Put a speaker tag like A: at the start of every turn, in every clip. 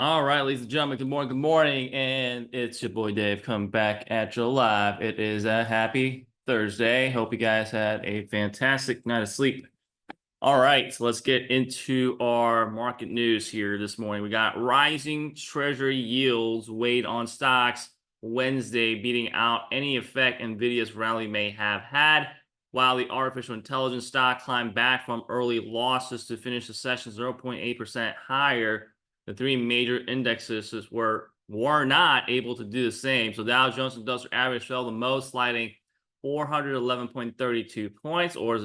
A: All right, ladies and gentlemen, good morning, and it's your boy Dave coming back at you live. It is a happy Thursday. Hope you guys had a fantastic night of sleep. All right, so let's get into our market news here this morning. We got rising treasury yields weighed on stocks Wednesday, beating out any effect Nvidia's rally may have had, while the artificial intelligence stock climbed back from early losses to finish the session 0.8% higher. The three major indexes were not able to do the same. So Dow Jones Industrial Average fell the most, sliding 411.32 points, or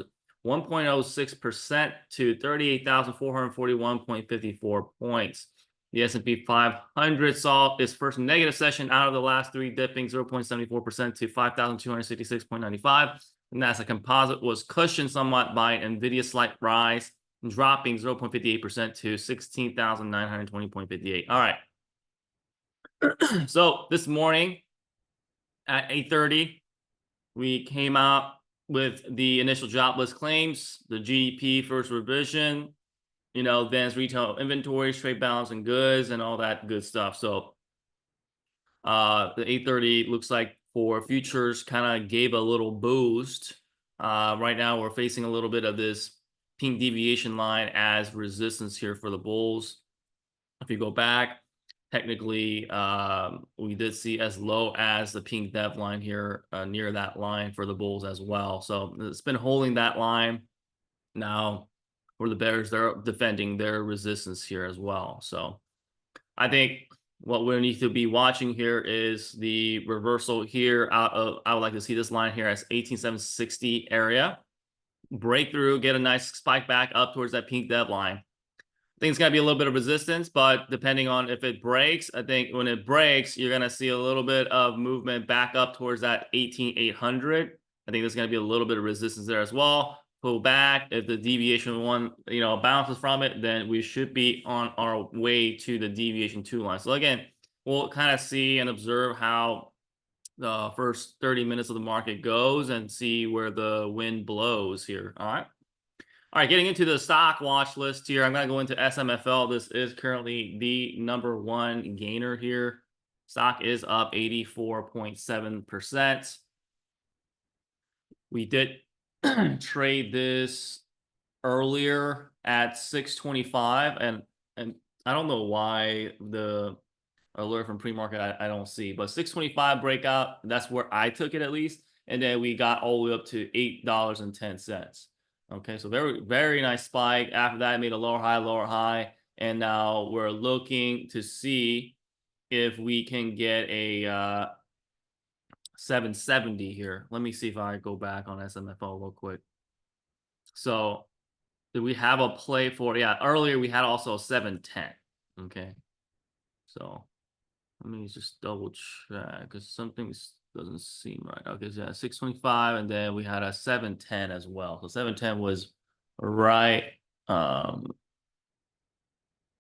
A: 1.06% to 38,441.54 points. The S&P 500 saw its first negative session out of the last three, dipping 0.74% to 5,266.95. The Nasdaq Composite was cushioned somewhat by Nvidia's slight rise, dropping 0.58% to 16,920.58. All right. So this morning at 8:30, we came out with the initial jobless claims, the GDP first revision, advanced retail inventories, trade balance and goods, and all that good stuff. So the 8:30 looks like for futures kind of gave a little boost. Right now we're facing a little bit of this pink deviation line as resistance here for the bulls. If you go back, technically, we did see as low as the pink dev line here, near that line for the bulls as well. So it's been holding that line. Now, for the bears, they're defending their resistance here as well. So I think what we need to be watching here is the reversal here out of, I would like to see this line here as 18,760 area. Breakthrough, get a nice spike back up towards that pink dev line. I think it's going to be a little bit of resistance, but depending on if it breaks, I think when it breaks, you're going to see a little bit of movement back up towards that 18,800. I think there's going to be a little bit of resistance there as well. Pull back. If the deviation one, bounces from it, then we should be on our way to the deviation 2 line. So again, we'll kind of see and observe how the first 30 minutes of the market goes and see where the wind blows here. All right. All right, getting into the stock watch list here, I'm going to go into SMFL. This is currently the #1 gainer here. Stock is up 84.7%. We did trade this earlier at 625, and I don't know why the alert from pre-market I don't see, but 625 breakout, that's where I took it at least, and then we got all the way up to $8.10. Okay, so very, very nice spike. After that, I made a lower high, and now we're looking to see if we can get a 770 here. Let me see if I go back on SMFL real quick. So do we have a play for, yeah, earlier we had also a 710. Okay, so let me just double check because something doesn't seem right. Okay, so yeah, 625, and then we had a 710 as well. So 710 was right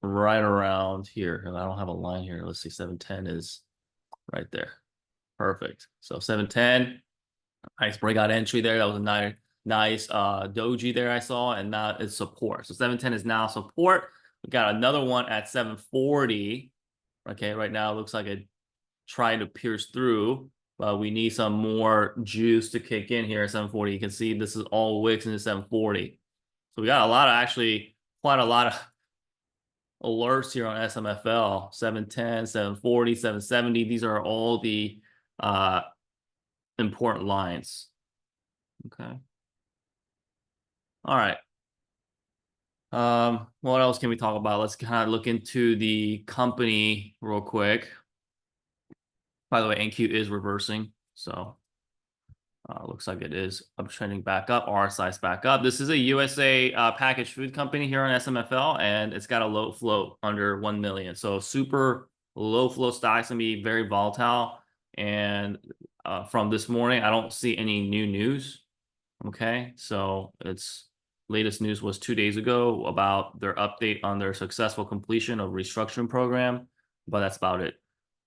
A: right around here. And I don't have a line here. Let's see, 710 is right there. Perfect. So 710, nice breakout entry there. That was a nice doji there I saw, and now it's support. So 710 is now support. We got another one at 740. Okay, right now it looks like it tried to pierce through, but we need some more juice to kick in here at 740. You can see this is all wicks into 740. So we got a lot of, actually quite a lot of alerts here on SMFL. 710, 740, 770. These are all the important lines. Okay. All right. What else can we talk about? Let's kind of look into the company real quick. By the way, NQ is reversing, so looks like it is uptrending back up. RSI is back up. This is a USA packaged food company here on SMFL, and it's got a low float under 1 million. So super low flow stocks can be very volatile. And from this morning, I don't see any new news. Okay, so its latest news was 2 days ago about their update on their successful completion of restructuring program, but that's about it.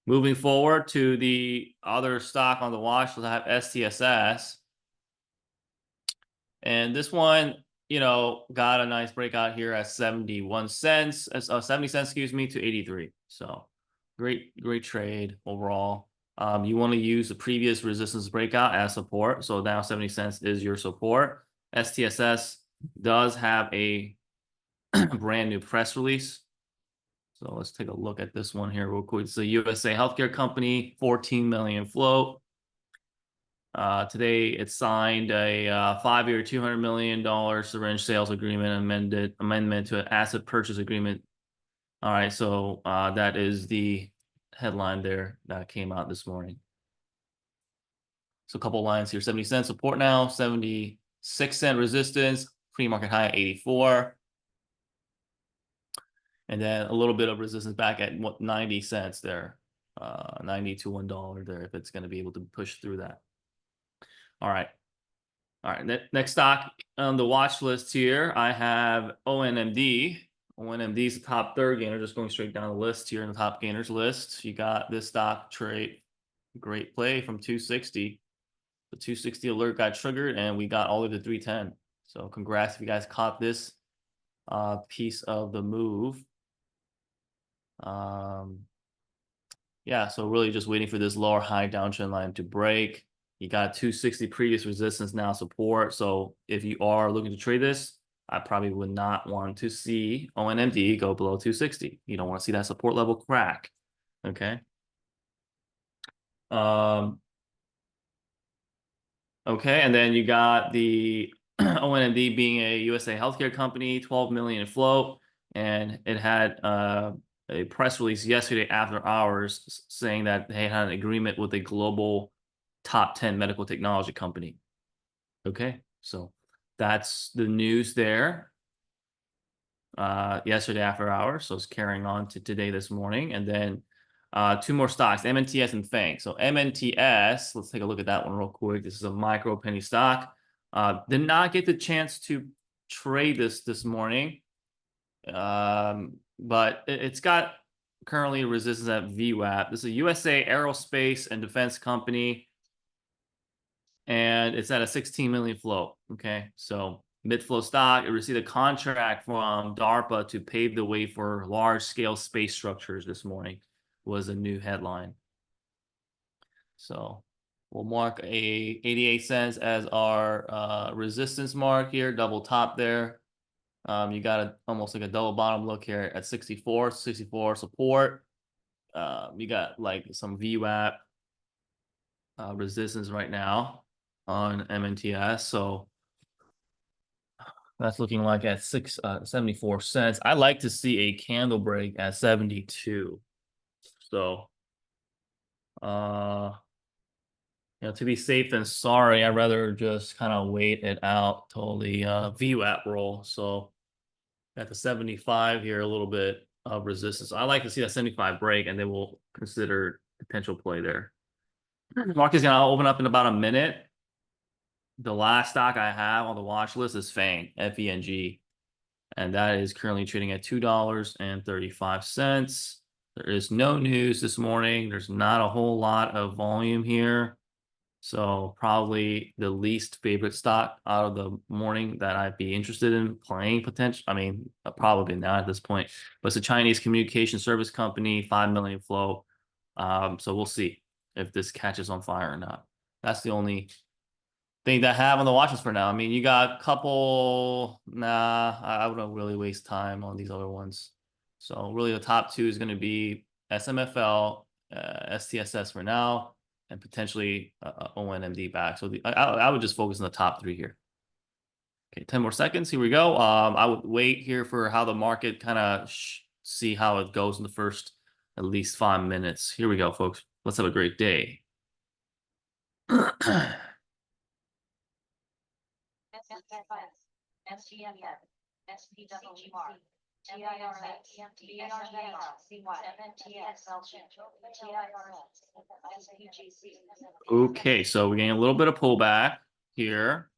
A: Moving forward to the other stock on the watch, we'll have STSS. And this one, you know, got a nice breakout here at 71 cents, 70 cents, excuse me, to 83. So great trade overall. You want to use the previous resistance breakout as support. So now 70 cents is your support. STSS does have a brand new press release. So let's take a look at this one here real quick. It's a USA Healthcare Company, 14 million float. Today it signed a 5-year, $200 million syringe sales agreement amendment to an asset purchase agreement. All right, so that is the headline there that came out this morning. So a couple lines here: 70 cents support now, 76-cent resistance, pre-market high at 84. And then a little bit of resistance back at 90 cents there, 90 to $1 there, if it's going to be able to push through that. All right. Next stock on the watch list here, I have ONMD. ONMD is the top third gainer, just going straight down the list here in the top gainers list. You got this stock trade, great play from 260. The 260 alert got triggered, and we got all of the 310. So congrats if you guys caught this piece of the move. Yeah, so really just waiting for this lower high downtrend line to break. You got 260 previous resistance, now support. So if you are looking to trade this, I probably would not want to see ONMD go below 260. You don't want to see that support level crack. Okay. Okay, and then you got the ONMD being a USA healthcare company, 12 million in float, and it had a press release yesterday after hours saying that they had an agreement with a global top 10 medical technology company. Okay, so that's the news there. Yesterday after hours, so it's carrying on to today this morning, and then two more stocks, MNTS and FANG. So MNTS, let's take a look at that one real quick. This is a micro penny stock. Did not get the chance to trade this morning, but it's got currently resistance at VWAP. This is a USA aerospace and defense company, and it's at a 16 million float. Okay, so mid-flow stock. It received a contract from DARPA to pave the way for large-scale space structures this morning, was a new headline. So we'll mark a 88 cents as our resistance mark here, double top there. You got almost like a double bottom look here at 64 support. You got like some VWAP resistance right now on MNTS. So that's looking like at 74 cents. I like to see a candle break at 72. So you know, to be safe than sorry, I'd rather just kind of wait it out till the VWAP roll. So at the 75 here, a little bit of resistance. I like to see that 75 break, and then we'll consider potential play there. Market's gonna open up in about a minute. The last stock I have on the watch list is FANG, FENG, and that is currently trading at $2.35. There is no news this morning. There's not a whole lot of volume here. So probably the least favorite stock out of the morning that I'd be interested in playing potential. I mean, probably not at this point, but it's a Chinese communication service company, 5 million flow. So we'll see if this catches on fire or not. That's the only thing that I have on the watch list for now. I mean, you got a couple, I wouldn't really waste time on these other ones. So really the top two is going to be SMFL, STSS for now, and potentially ONMD back. So I would just focus on the top three here. Okay, 10 more seconds. Here we go. I would wait here for how the market kind of see how it goes in the first at least 5 minutes. Here we go, folks. Let's have a great day. Okay, so we're getting a little bit of pullback here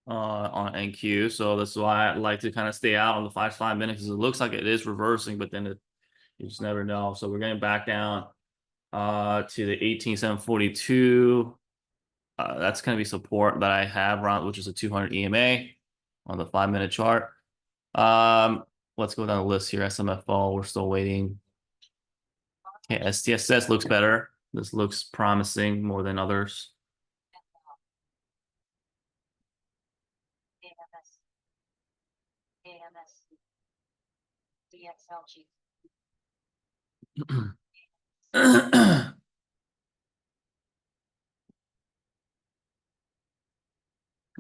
A: on NQ. So that's why I like to kind of stay out on the 5 minutes, because it looks like it is reversing, but then you just never know. So we're getting back down to the 18,742. That's going to be support that I have around, which is a 200 EMA. on the 5-minute chart. Let's go down the list here. SMFO, we're still waiting. Okay, STSS looks better. This looks promising more than others.
B: AMS, DXLG.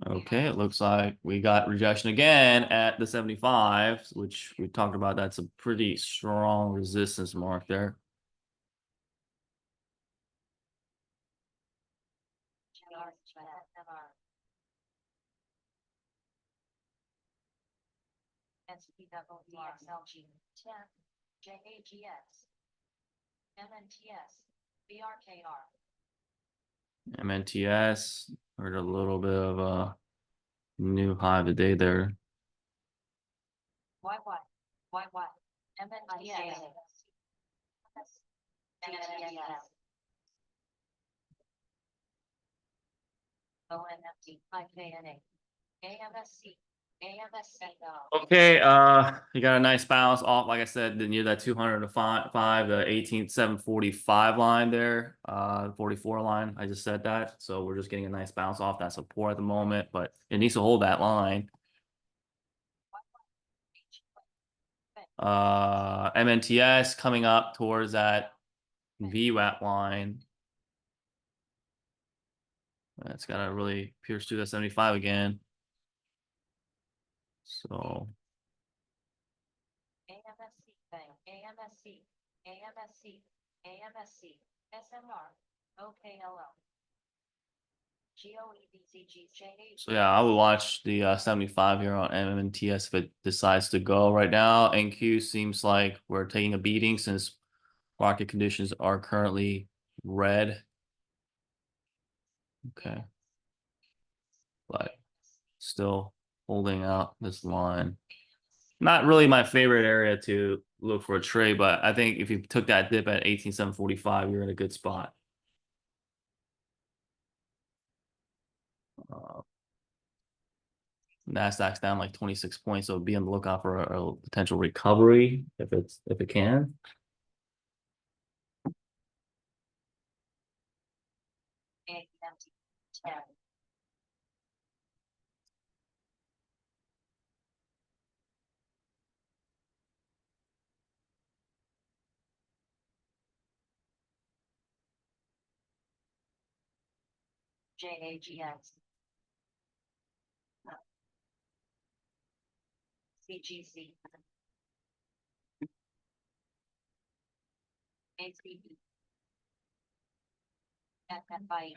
A: Okay, it looks like we got rejection again at the 75, which we talked about. That's a pretty strong resistance mark there.
B: SPWDXLG, 10, JAGX, MNTS, BRKR.
A: MNTS heard a little bit of a new high of the day there.
B: YY, MNTS, MNTS. ONFT, IKNA, AMSC, AMSC.
A: Okay, you got a nice bounce off, like I said, near that 205, the 18,745 line there, 44 line. I just said that, so we're just getting a nice bounce off that support at the moment, but it needs to hold that line. MNTS coming up towards that VWAP line. That's gotta really pierce through that 75 again. So
B: AMSC, AMSC, AMSC, AMSC, SMR, OKLO.
A: So yeah, I would watch the 75 here on MNTS if it decides to go right now. NQ seems like we're taking a beating since market conditions are currently red. Okay. But still holding out this line. Not really my favorite area to look for a trade, but I think if you took that dip at 18,745, you're in a good spot. Nasdaq's down like 26 points, so be on the lookout for a potential recovery if it can.
B: JAGX, CGC, ACB, FFI,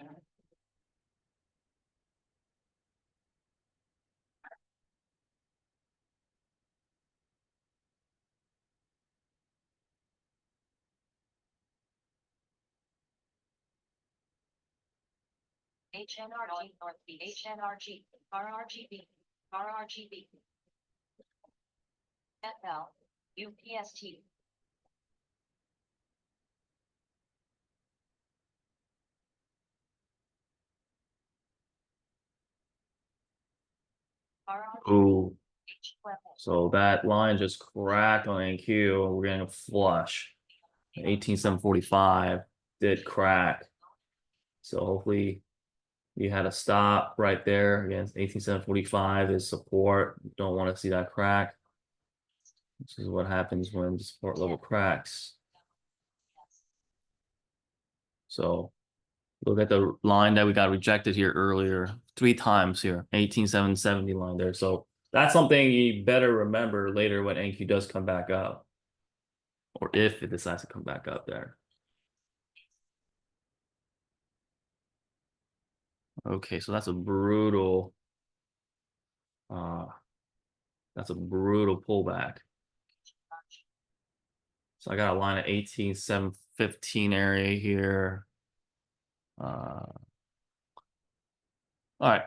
B: HNRG, Northeast, HNRG, RRGB, RRGB, FL, UPST.
A: Ooh. So that line just cracked on NQ. We're getting a flush. 18,745 did crack. So hopefully you had a stop right there against 18,745 is support. Don't want to see that crack. This is what happens when the support level cracks. So look at the line that we got rejected here earlier 3 times here, 18,770 line there. So that's something you better remember later when NQ does come back up, or if it decides to come back up there. Okay, so that's a brutal pullback. So I got a line at 18,715 area here. All right.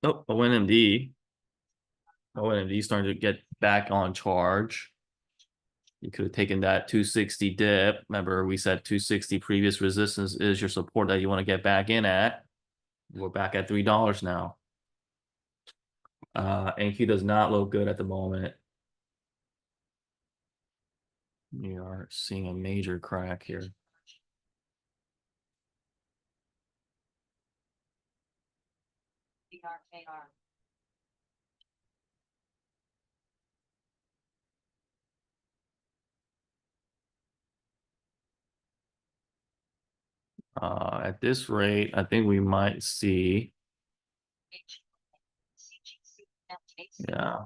A: Oh, ONMD. ONMD starting to get back on charge. You could have taken that 260 dip. Remember, we said 260 previous resistance is your support that you want to get back in at. we're back at $3 now. NQ does not look good at the moment. We are seeing a major crack here.
B: BRKR.
A: At this rate, I think we might see,
B: CGC. MTC.
A: yeah,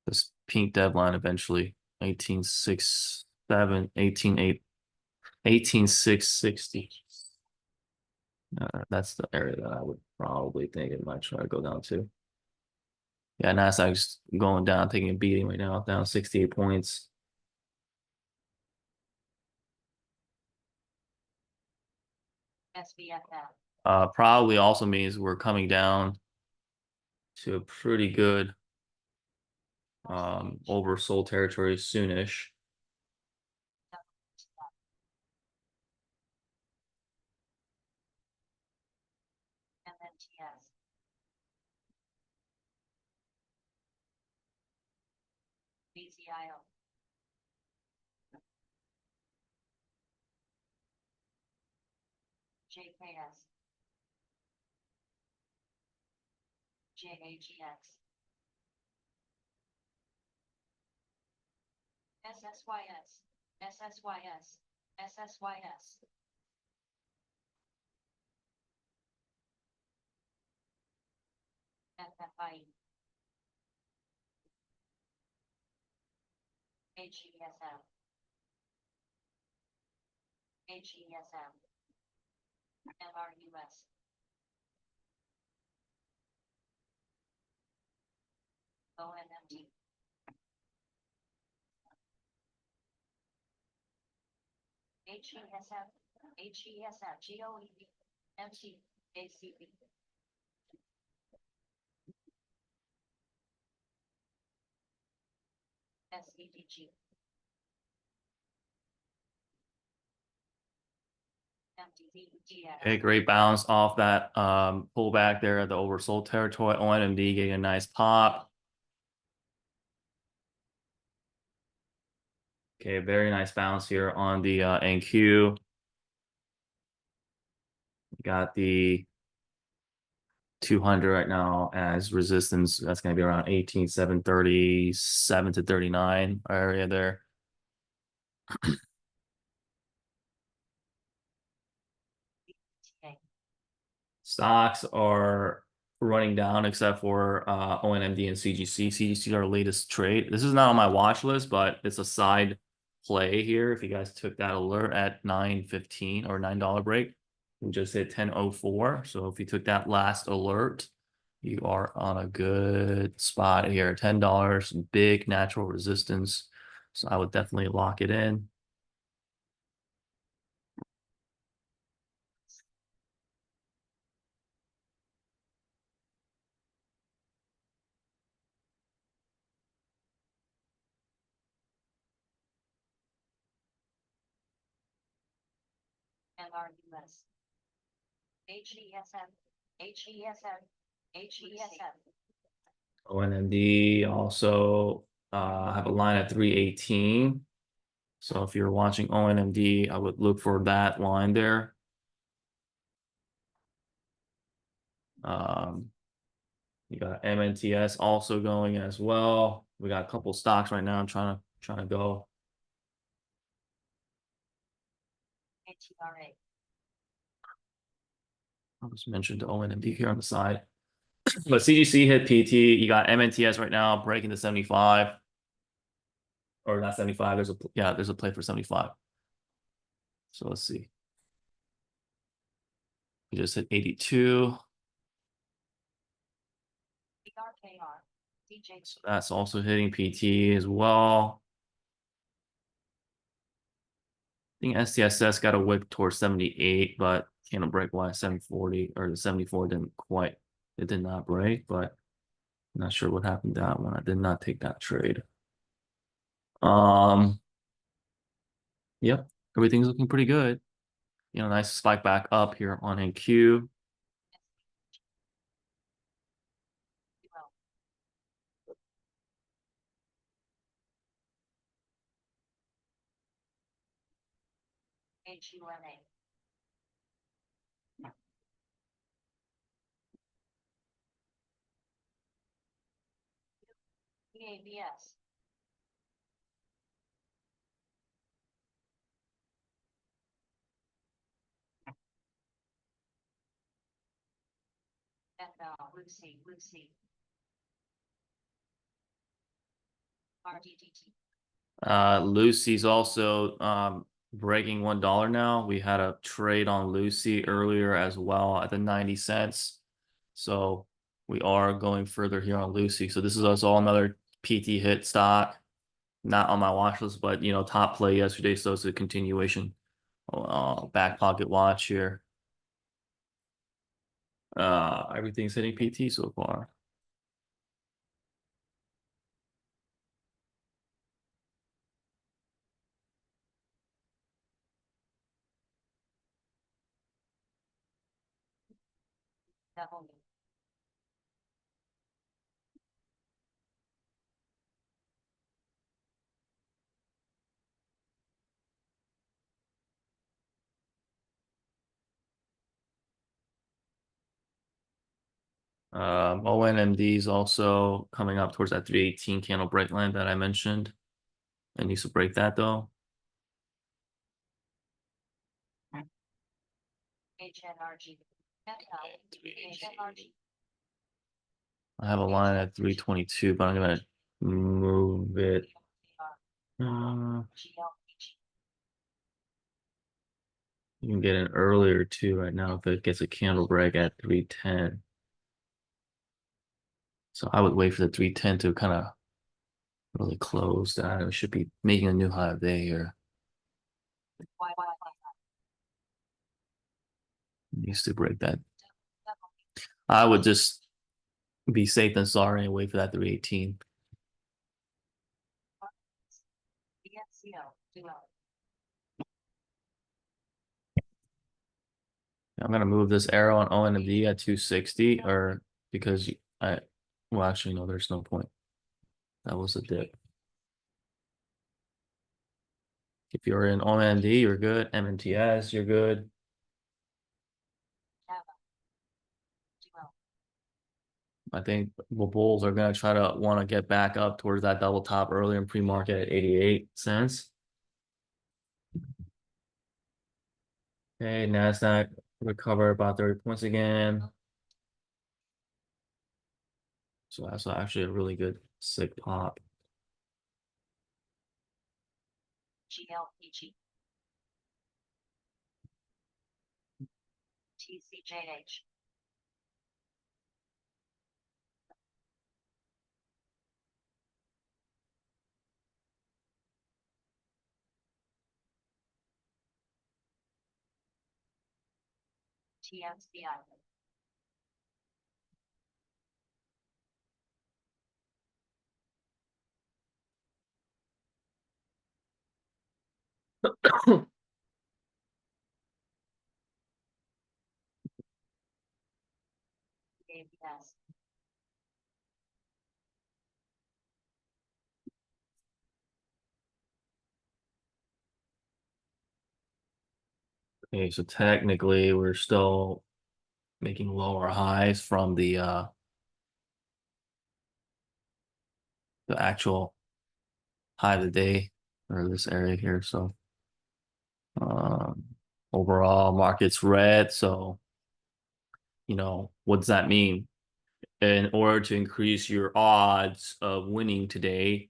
A: this pink deadline eventually, 18.67, 18.8, 18.660. That's the area that I would probably think it might try to go down to. Yeah, Nasdaq's going down, taking a beating right now, down 68 points.
B: SBFF.
A: Probably also means we're coming down to a pretty good oversold territory soonish.
B: MNTS. BZIO. JKS. JAGX. SSYS. SSYS. SSYS. FFI. HESM. HESM. MRUS. ONMD. HESM. HESM. GOEB. MT. ACB. SEDG. MTZGX.
A: Okay, great bounce off that pullback there at the oversold territory. ONMD getting a nice pop. Okay, very nice bounce here on the NQ. Got the 200 right now as resistance. That's going to be around 18,737 to 39 area there. Stocks are running down except for ONMD and CGC. CGC is our latest trade. This is not on my watch list, but it's a side play here. If you guys took that alert at 9:15 or $9 break, we just hit 10:04. So if you took that last alert, you are on a good spot here. $10, big natural resistance. So I would definitely lock it in.
B: MRUS. HESM. HESM. HESM.
A: ONMD also have a line at 318. So if you're watching ONMD, I would look for that line there. You got MNTS also going as well. We got a couple stocks right now. I'm trying to go.
B: ATRA.
A: I just mentioned ONMD here on the side. But CGC hit PT. You got MNTS right now breaking the 75. Or not 75. There's a play for 75. So let's see. We just hit 82.
B: BRKR. DJ.
A: So that's also hitting PT as well. I think STSS got a whip towards 78, but candle break wise 740 or the 74 it did not break, but I'm not sure what happened to that one. I did not take that trade. Yep, everything's looking pretty good. Nice spike back up here on NQ.
B: HUNA. EABS. FL, Lucy. RDDT.
A: Lucy's also breaking $1 now. We had a trade on Lucy earlier as well at the 90 cents. So we are going further here on Lucy. So this is also another PT hit stock. Not on my watch list, but you know, top play yesterday. So it's a continuation. Back pocket watch here. Everything's hitting PT so far.
B: Double.
A: ONMD is also coming up towards that 318 candle break line that I mentioned. It needs to break that though.
B: HNRG. HNRG.
A: I have a line at 322, but I'm gonna move it. You can get in earlier too right now if it gets a candle break at 310. So I would wait for the 310 to kind of really close that. It should be making a new high of day here. Needs to break that. I would just be safe than sorry and wait for that 318. I'm gonna move this arrow on ONMD at 260, or because well, actually no, there's no point. That was a dip. If you're in ONMD, you're good. MNTS, you're good. I think the bulls are gonna try to want to get back up towards that double top earlier in pre-market at 88 cents. Okay, NASDAQ recover about 30 points again. So that's actually a really good sick pop.
B: GLPG. TCJH. TMCI. ABS.
A: Okay, so technically we're still making lower highs from the actual high of the day or this area here. So overall market's red. So you know, what does that mean? In order to increase your odds of winning today,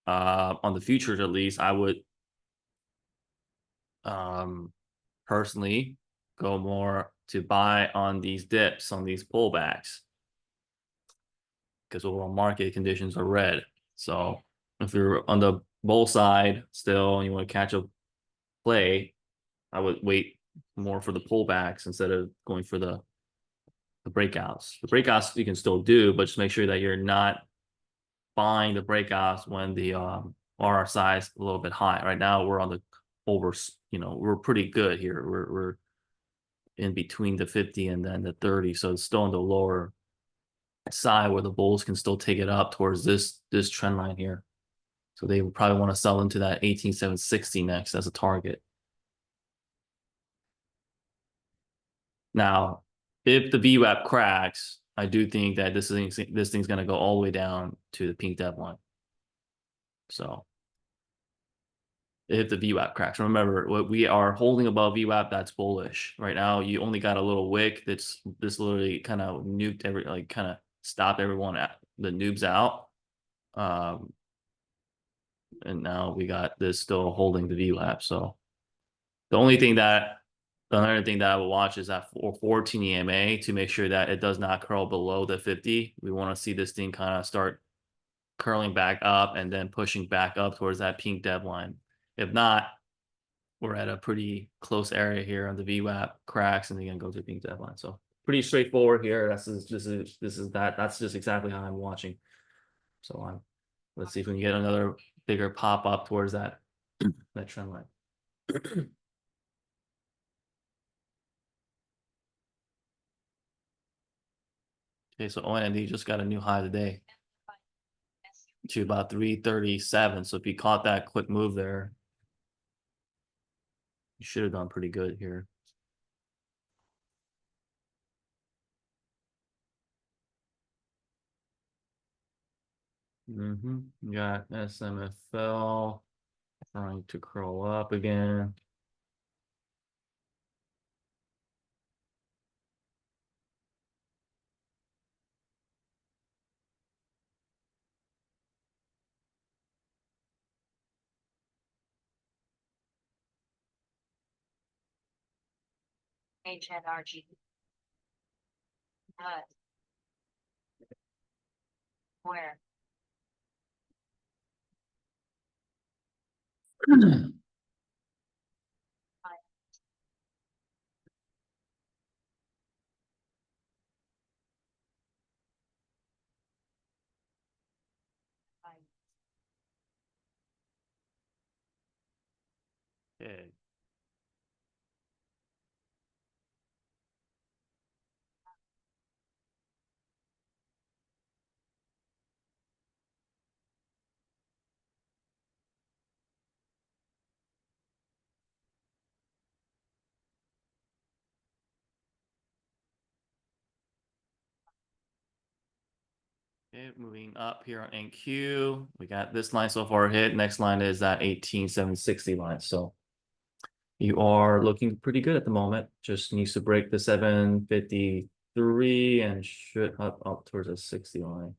A: on the futures at least, I would personally go more to buy on these dips, on these pullbacks, because overall market conditions are red. So if you're on the bull side still and you want to catch a play, I would wait more for the pullbacks instead of going for the breakouts. The breakouts you can still do, but just make sure that you're not buying the breakouts when the RSI is a little bit high. Right now we're on the over, you know, we're pretty good here. We're in between the 50 and then the 30, so it's still on the lower side where the bulls can still take it up towards this trend line here. So they would probably want to sell into that 18,760 next as a target. Now, if the VWAP cracks, I do think that this thing's gonna go all the way down to the pink dev line. So if the VWAP cracks, remember what we are holding above VWAP, that's bullish. Right now, you only got a little wick that's this literally kind of nuked kind of stopped everyone at the noobs out. And now we got this still holding the VWAP. So the only thing that the other thing that I will watch is that 14 EMA to make sure that it does not curl below the 50. We want to see this thing kind of start curling back up and then pushing back up towards that pink dev line. If not, we're at a pretty close area here on the VWAP cracks and then gonna go to the pink dev line. So pretty straightforward here. That's just exactly how I'm watching. So let's see if we can get another bigger pop up towards that trend line. Okay, so ONMD just got a new high today to about 337. So if you caught that quick move there, you should have done pretty good here. You got SMFL trying to curl up again.
B: HNRG. Where?
A: Okay. Okay, moving up here on NQ, we got this line so far hit. Next line is that 18,760 line. So you are looking pretty good at the moment. Just needs to break the 753 and should up towards a 60 line.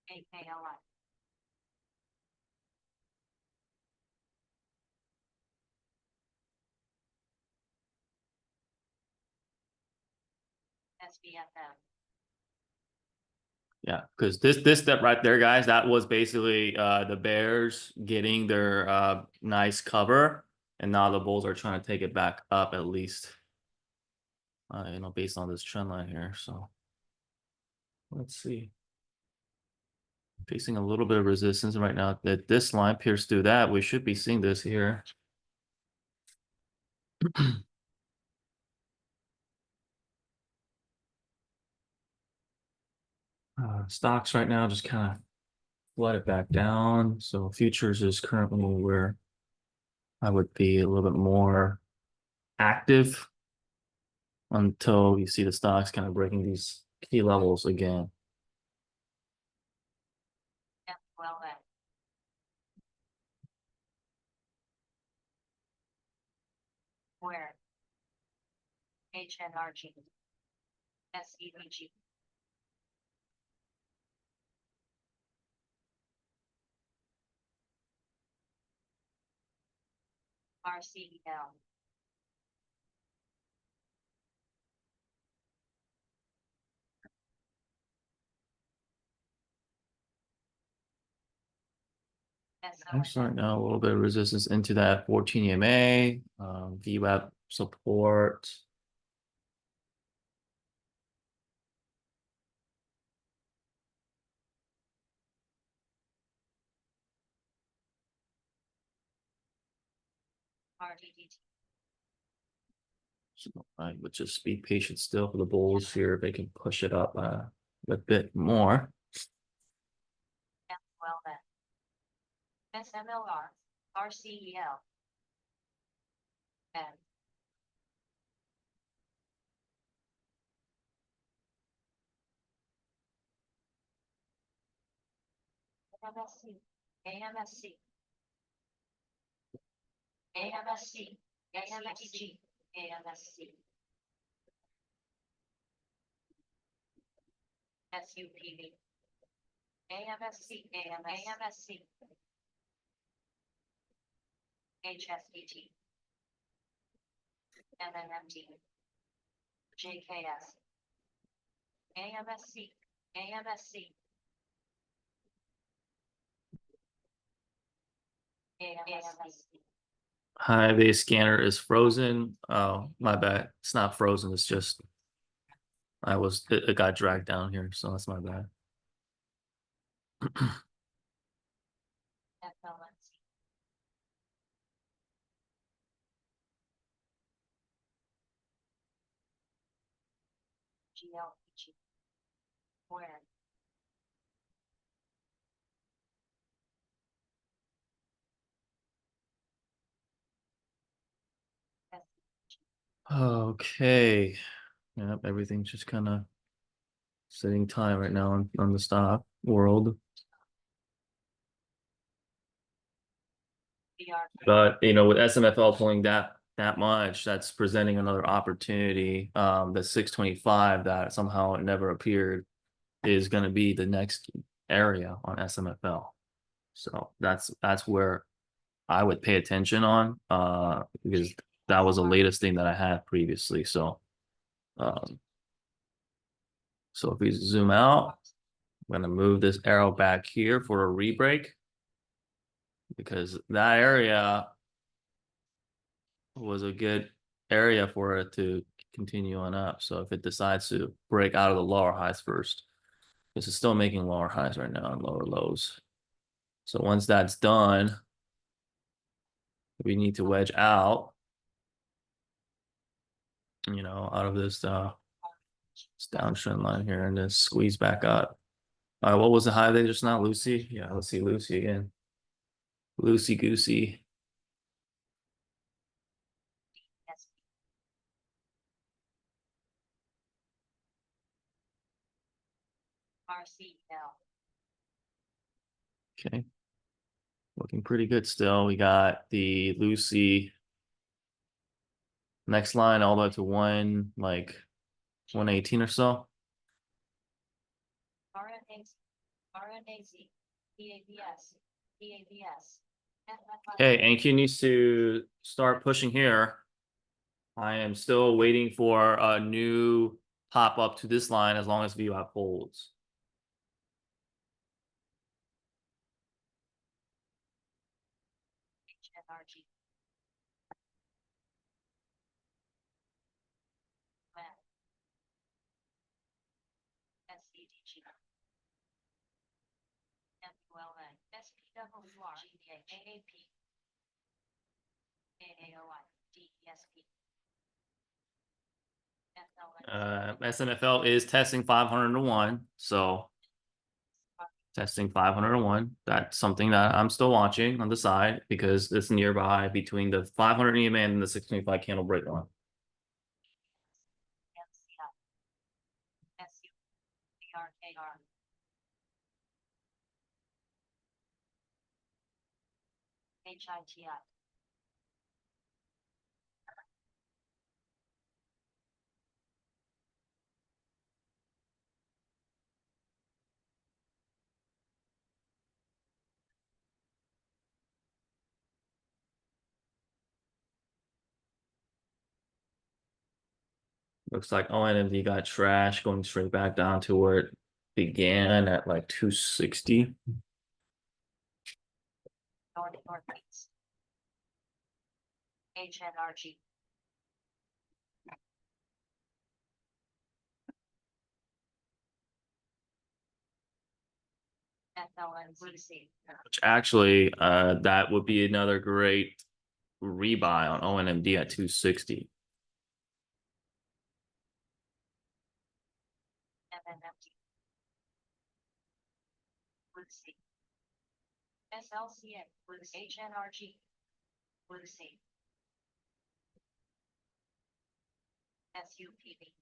B: AKLI. SBFM.
A: Yeah, because this step right there, guys, that was basically the Bears getting their nice cover, and now the Bulls are trying to take it back up at least. Based on this trend line here. So let's see. Facing a little bit of resistance right now. That this line pierced through that, we should be seeing this here. Stocks right now just kind of let it back down. So futures is currently where I would be a little bit more active until you see the stocks kind of breaking these key levels again.
B: Well then. Where? HNRG. SEVG. RCEL.
A: I'm starting now a little bit of resistance into that 14 EMA, VWAP support.
B: RDDT.
A: So I would just be patient still for the Bulls here if they can push it up a bit more.
B: Well then. SMLR. RCEL. And AMSC, AMSC, AMSC, AMSC, AMSC. SUPV. AMSC, AMSC. HSBT. MMMT. JKS. AMSC, AMSC. AMSC.
A: High base scanner is frozen. Oh, my bad. It's not frozen. It's just it got dragged down here, so that's my bad.
B: FLNC. GLPG. Where?
A: Okay. Yep, everything's just kind of sitting time right now on the stock world.
B: VR.
A: But with SMFL pulling that much, that's presenting another opportunity. The 625 that somehow it never appeared is going to be the next area on SMFL. So that's where I would pay attention on, because that was the latest thing that I had previously. So if we zoom out, I'm gonna move this arrow back here for a rebreak, because that area was a good area for it to continue on up. So if it decides to break out of the lower highs first, this is still making lower highs right now and lower lows. So once that's done, we need to wedge out, out of this downtrend line here and then squeeze back up. All right, what was the high there just now, Lucy? Yeah, let's see Lucy again. Lucy Goosey.
B: RCL.
A: Okay. Looking pretty good still. We got the Lucy next line all the way to 118 or so.
B: RNAZ, PABS, PABS.
A: Okay, Anki needs to start pushing here. I am still waiting for a new pop up to this line as long as VWAP holds.
B: HNRG. SCDG. MULN, SPWR, GDA, AAP, AAOI, DESP.
A: SMFL is testing 501, so testing 501. That's something that I'm still watching on the side because it's nearby between the 500 EMA and the 625 candle break line.
B: SUBRKR. HITI.
A: Looks like ONMD got trash going straight back down to where it began at like 260.
B: Northeast. HNRG. FLNCC.
A: Which actually, that would be another great rebuy on ONMD at 260.
B: MMMT. Lucy. SLCN were the HNRG were the same. SUPB.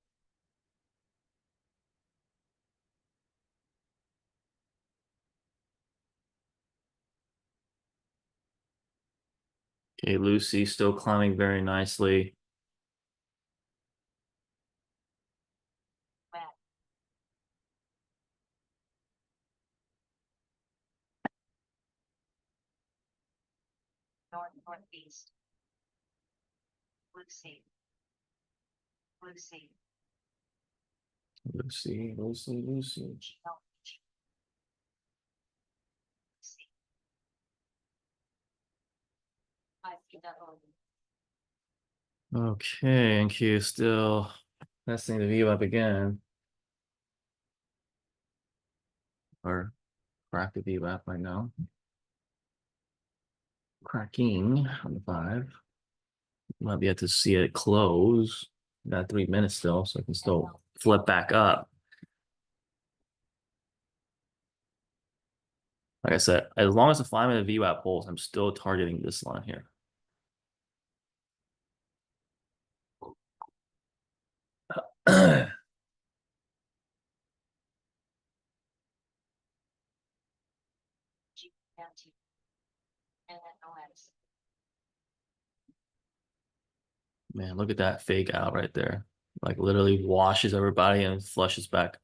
A: Okay, Lucy still climbing very nicely.
B: West. Northeast. Lucy. Lucy.
A: Lucy.
B: Lucy. IPW.
A: Okay, and Q still testing the view up again. Or crack the view up right now. Cracking on the 5. Might be able to see it close. Got 3 minutes still, so I can still flip back up. Like I said, as long as the 5-minute VWAP holds, I'm still targeting this line here.
B: GMT. And then OS.
A: Man, look at that fake out right there. Like literally washes everybody and flushes back,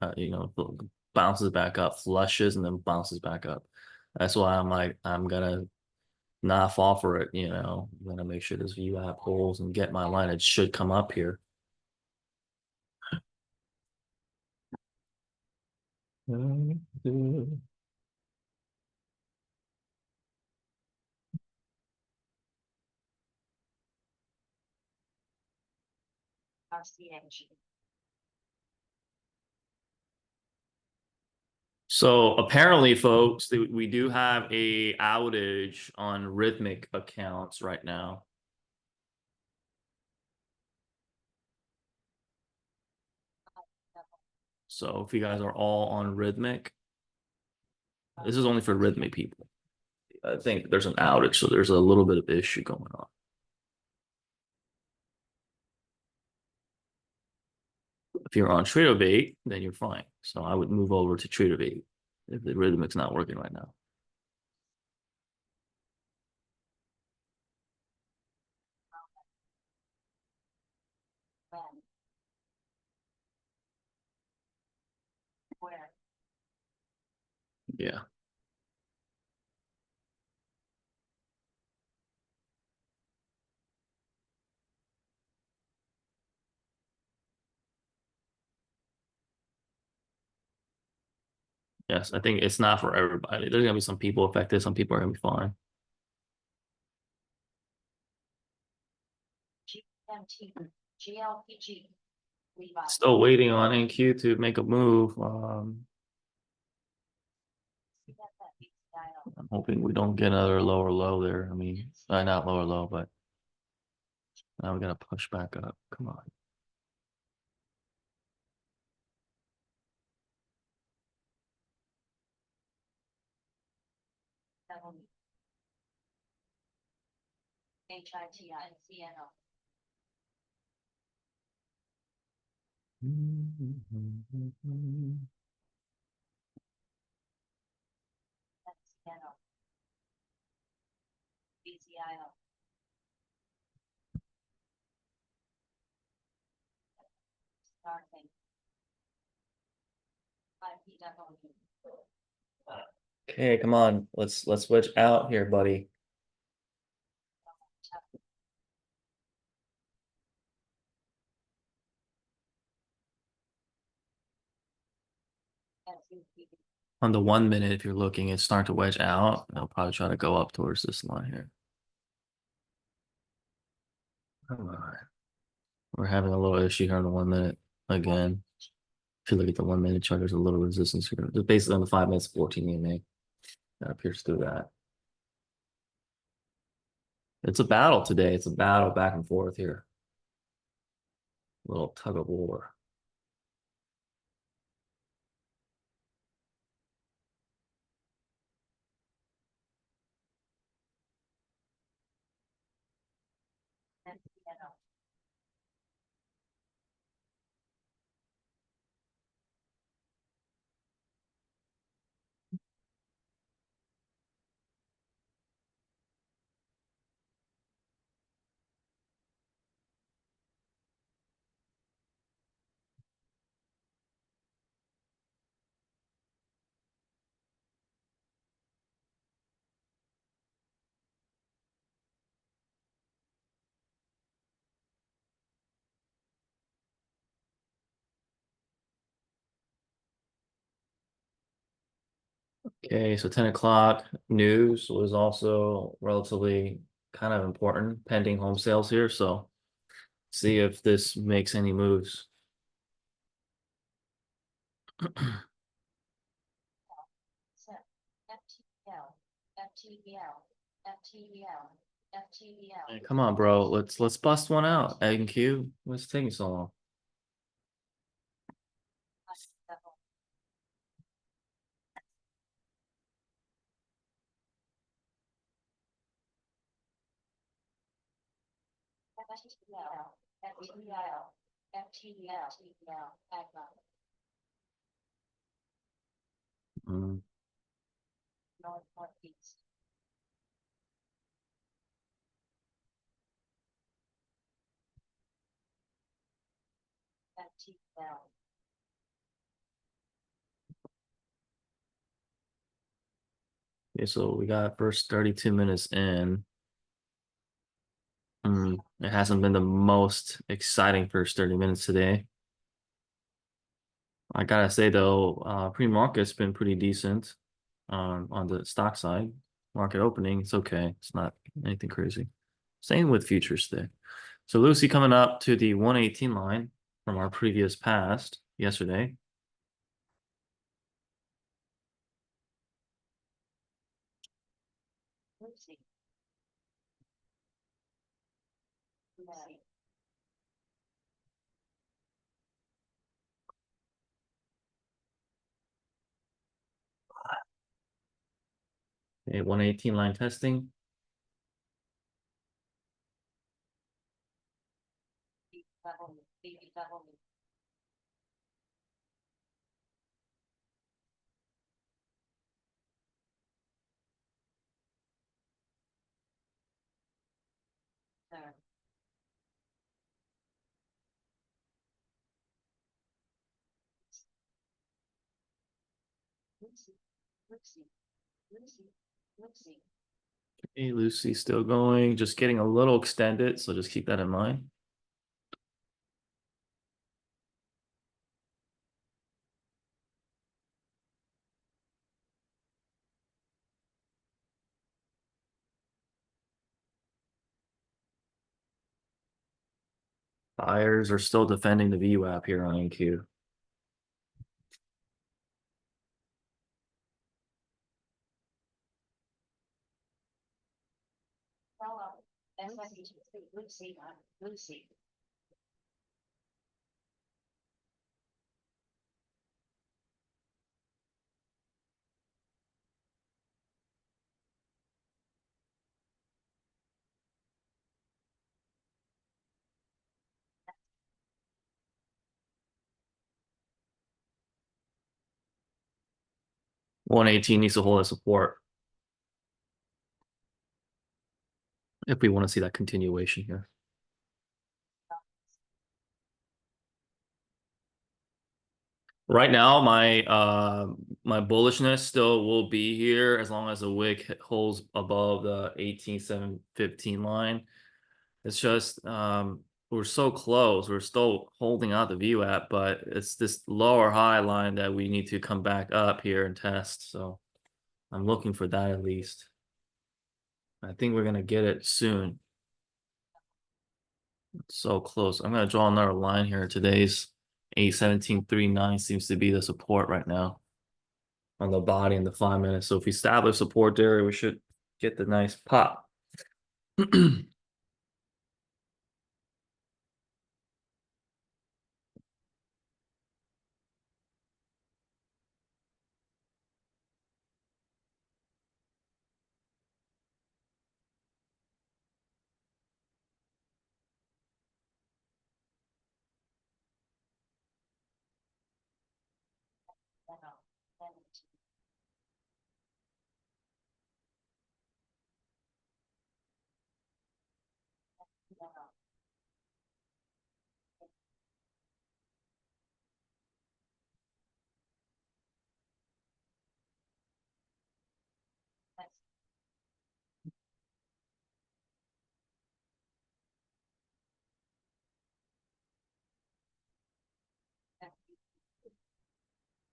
A: bounces back up, flushes and then bounces back up. That's why I'm like, I'm gonna not fall for it, I'm gonna make sure this VWAP holds and get my line. It should come up here.
B: RCNG.
A: So apparently, folks, we do have a outage on Rhythmic accounts right now. So if you guys are all on Rhythmic, this is only for Rhythmic people. I think there's an outage, so there's a little bit of issue going on. If you're on Tradovate, then you're fine. So I would move over to Tradovate if the Rhythmic's not working right now.
B: When? Where?
A: Yeah. Yes, I think it's not for everybody. There's gonna be some people affected. Some people are gonna be fine.
B: GMT. GLPG. Levi.
A: Still waiting on NQ to make a move. I'm hoping we don't get another lower low there. I mean, not lower low, but now we gotta push back up. Come on.
B: HITICNO. SCNO. BCIO. Starting. IPW.
A: Okay, come on. Let's switch out here, buddy. On the 1 minute, if you're looking, it's starting to wedge out. I'll probably try to go up towards this line here. Come on. We're having a little issue here on the 1 minute again. If you look at the 1 minute chart, there's a little resistance here. Just basically on the 5 minutes, 14 EMA. That appears to do that. It's a battle today. It's a battle back and forth here. A little tug of war.
B: FTNO.
A: Okay, so 10 o'clock news was also relatively kind of important pending home sales here, so see if this makes any moves.
B: Set. FTL. FTL. FTL. FTL.
A: Hey, come on, bro. Let's bust one out. Egg and Q. What's taking so long?
B: FTL. FTL. FTL. FTL. Agma.
A: Mm,
B: Northeast. FTL.
A: okay, so we got first 32 minutes in. It hasn't been the most exciting first 30 minutes today. I gotta say though, pre-market's been pretty decent on the stock side. Market opening, it's okay. It's not anything crazy. Same with futures today. So Lucy coming up to the 118 line from our previous past yesterday.
B: Lucy. Lucy.
A: A 118 line testing.
B: BW. BW. Third. Lucy. Lucy. Lucy. Lucy.
A: Hey, Lucy still going, just getting a little extended, so just keep that in mind. Buyers are still defending the VWAP here on NQ.
B: Follow. SID. Lucy. Lucy.
A: One 118 needs to hold that support if we want to see that continuation here. Right now, my bullishness still will be here as long as the wick holds above the 18,715 line. It's just we're so close. We're still holding out the VWAP, but it's this lower high line that we need to come back up here and test. So I'm looking for that at least. I think we're gonna get it soon. It's so close. I'm gonna draw another line here. Today's 81739 seems to be the support right now on the body in the 5 minutes. So if we establish support there, we should get the nice pop.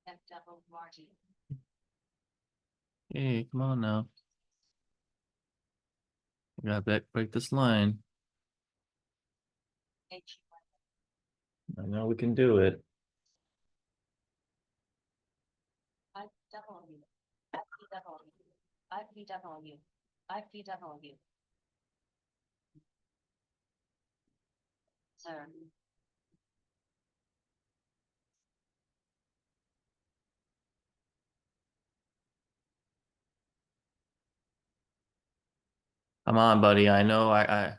B: F double Marty.
A: Hey, come on now. We gotta break this line.
B: H
A: I know we can do it.
B: I W F P W I P W I P W. Sir.
A: Come on, buddy. I know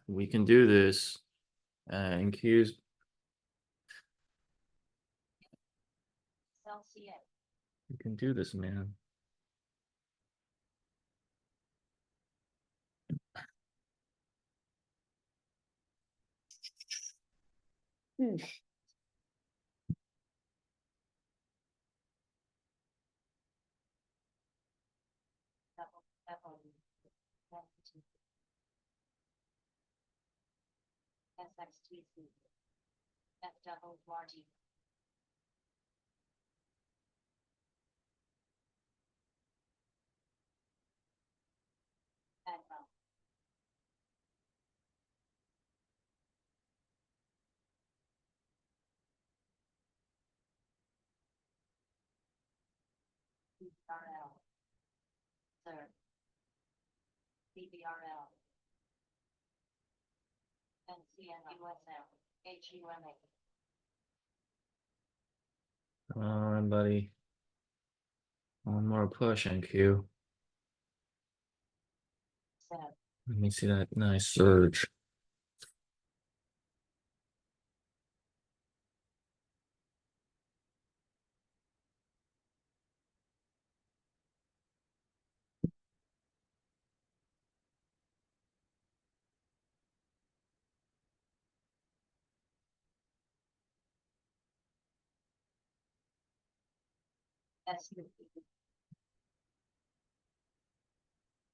A: we can do this. And Q's
B: LCA.
A: we can do this, man.
B: Double W SXTC F double Marty. Admiral. BRL. Sir. BBRL. NCN USM HUMA.
A: Come on, buddy. One more push, NQ.
B: Sir.
A: Let me see that nice surge.
B: SUP.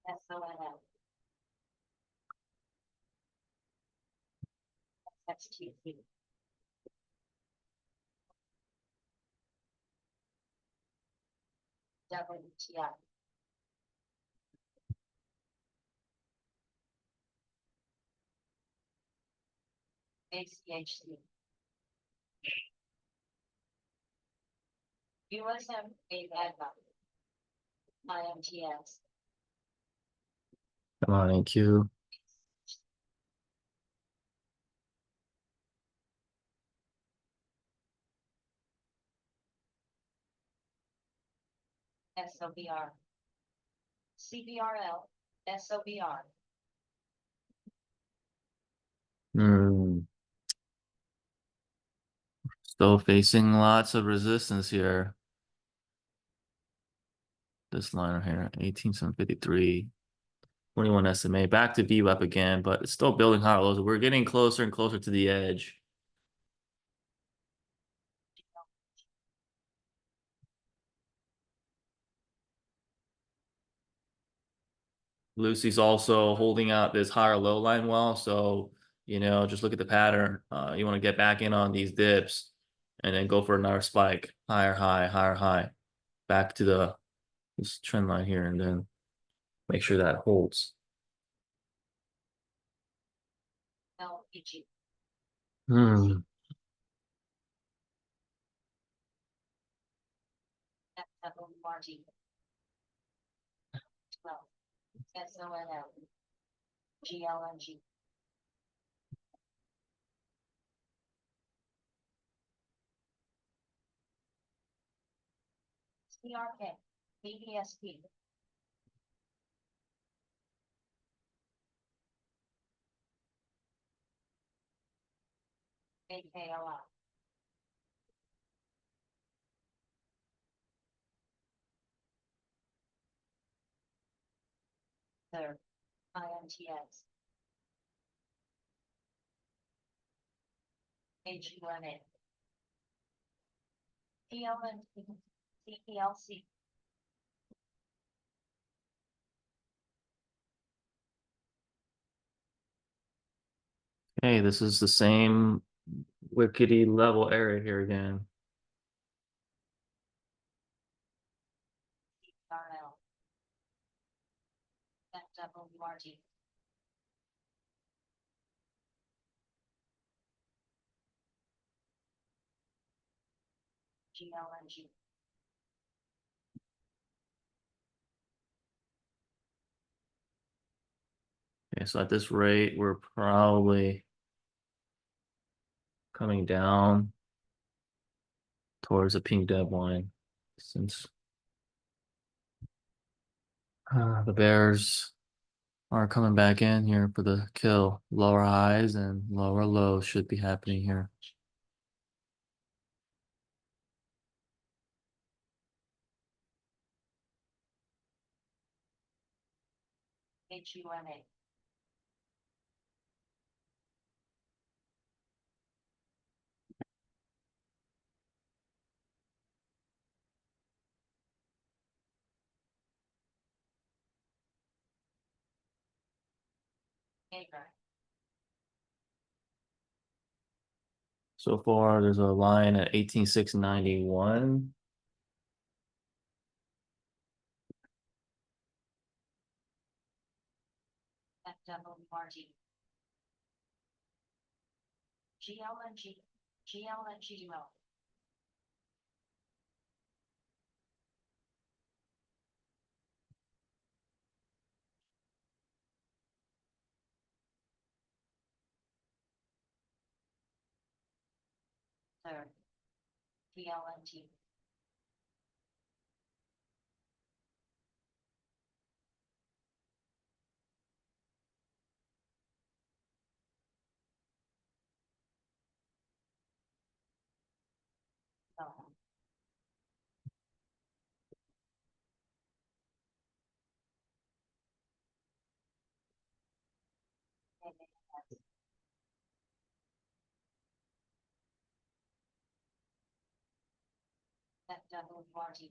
B: SONL. XTC. WTI. ACHC. USM 8 Admiral. IMTS.
A: Come on, NQ.
B: SOBR. CBRL. SOBR.
A: Hmm. Still facing lots of resistance here. This line right here, 18,753. 21 SMA, back to VWAP again, but it's still building higher lows. We're getting closer and closer to the edge. Lucy's also holding out this higher low line well, so just look at the pattern. You want to get back in on these dips and then go for another spike, higher high, back to this trend line here, and then make sure that holds.
B: LPG.
A: Hmm.
B: FWRG. 12. SONL. GLNG. CRK. BDSP. AKLI. Third. IMTS. HUMA. PLN, CPLC.
A: Okay, this is the same wickety level area here again.
B: RL. FWRT. GLNG.
A: Okay, so at this rate, we're probably coming down towards the pink deadline since the bears are coming back in here for the kill. Lower highs and lower lows should be happening here.
B: HUMA. Acre.
A: So far, there's a line at 18,691.
B: FWRT. GLNG. GLNG well. Third. PLNT. Oh. FWRT.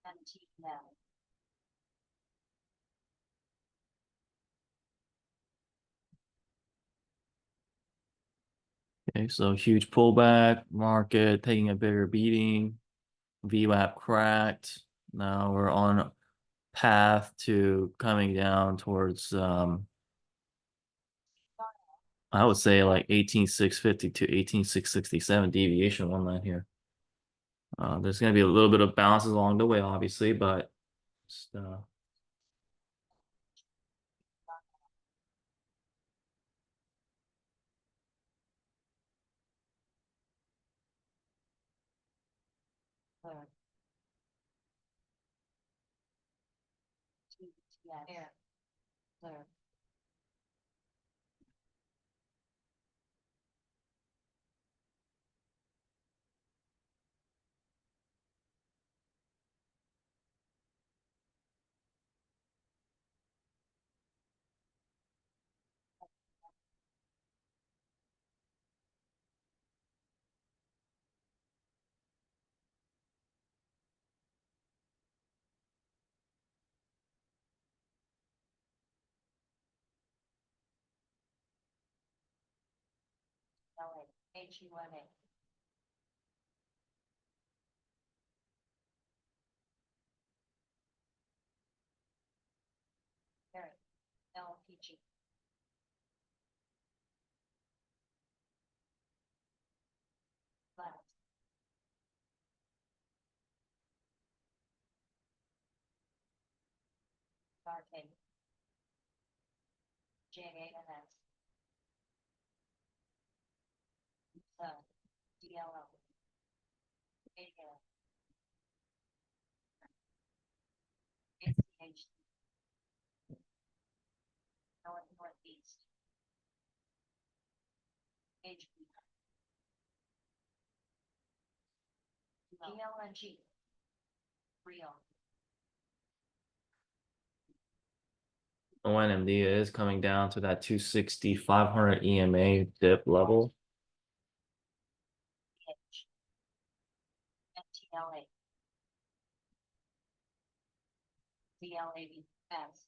B: MTL.
A: Okay, so huge pullback, market taking a bigger beating, VWAP cracked. Now we're on a path to coming down towards I would say like 18,650 to 18,667 deviation on that here. There's going to be a little bit of bounces along the way, obviously, but just,
B: Third. TTS. Air. Third. LA. HUMA. Eric. LPG. Flat. Arcade. JANS. DLO. AL. ACH. Northeast. HB. DLNG. Real.
A: ONMD is coming down to that 260, 500 EMA dip level.
B: H. MTLA. DLABS.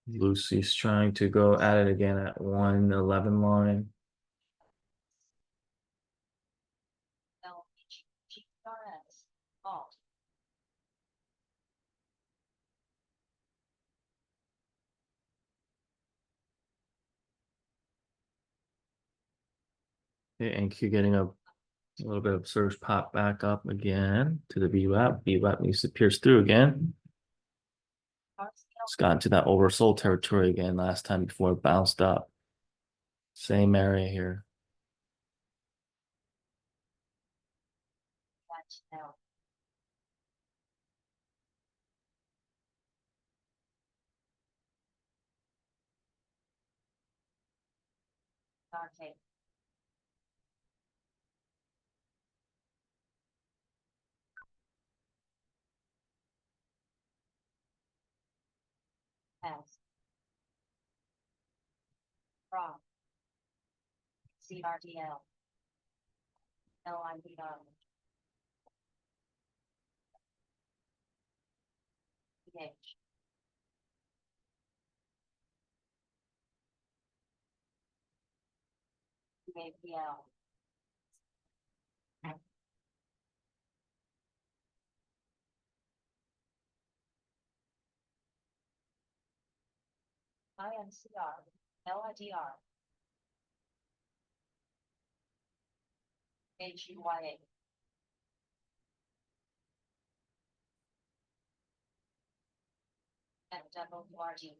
A: Lucy's trying to go at it again at 111 line.
B: LPG. GRS. Alt.
A: Okay, NQ getting a little bit of surge pop back up again to the VWAP. VWAP needs to pierce through again. It's gotten to that oversold territory again last time before it bounced up. Same area here.
B: Now. Arcade. Pass. Raw. CRDL. LIBR. PH. APL. INCR. LIDR. HUYA. FWRG.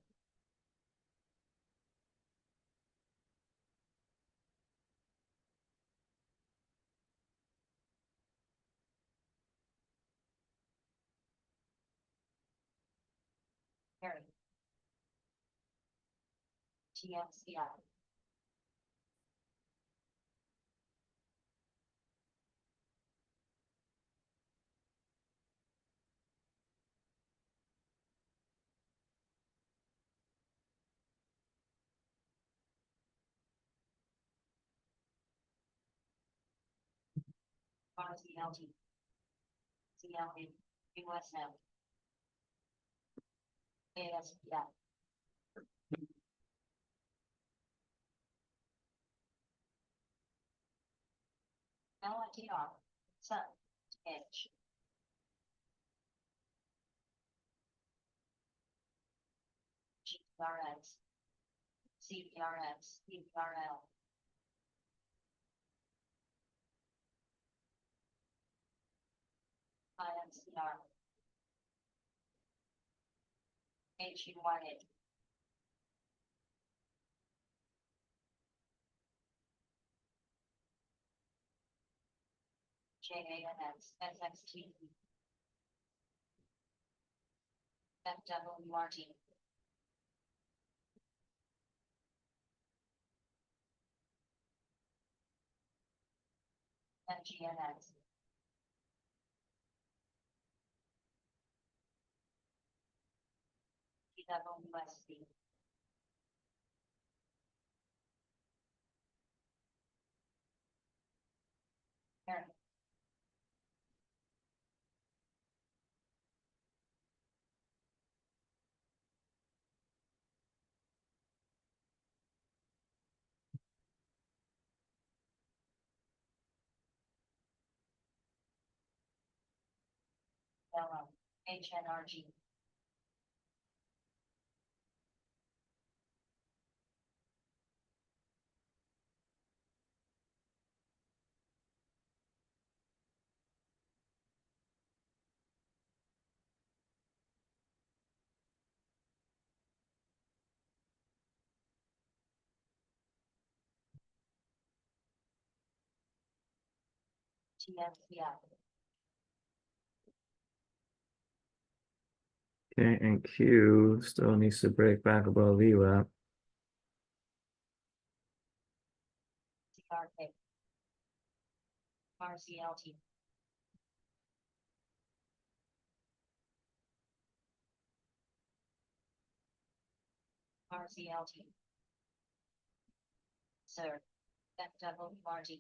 B: Harry. TMCI. RZLT. CLA. USM. ASPF. LITR. Sun. H. GPRX. CPRX. EPRL. INCR. HUYA. JANX. SXT. FWRT. FGNX. PWSC. Harry. Yellow. HNRG. TMCI.
A: Okay, and Q still needs to break back above VWAP.
B: CRK. RCLT. RCLT. Sir, FWRT.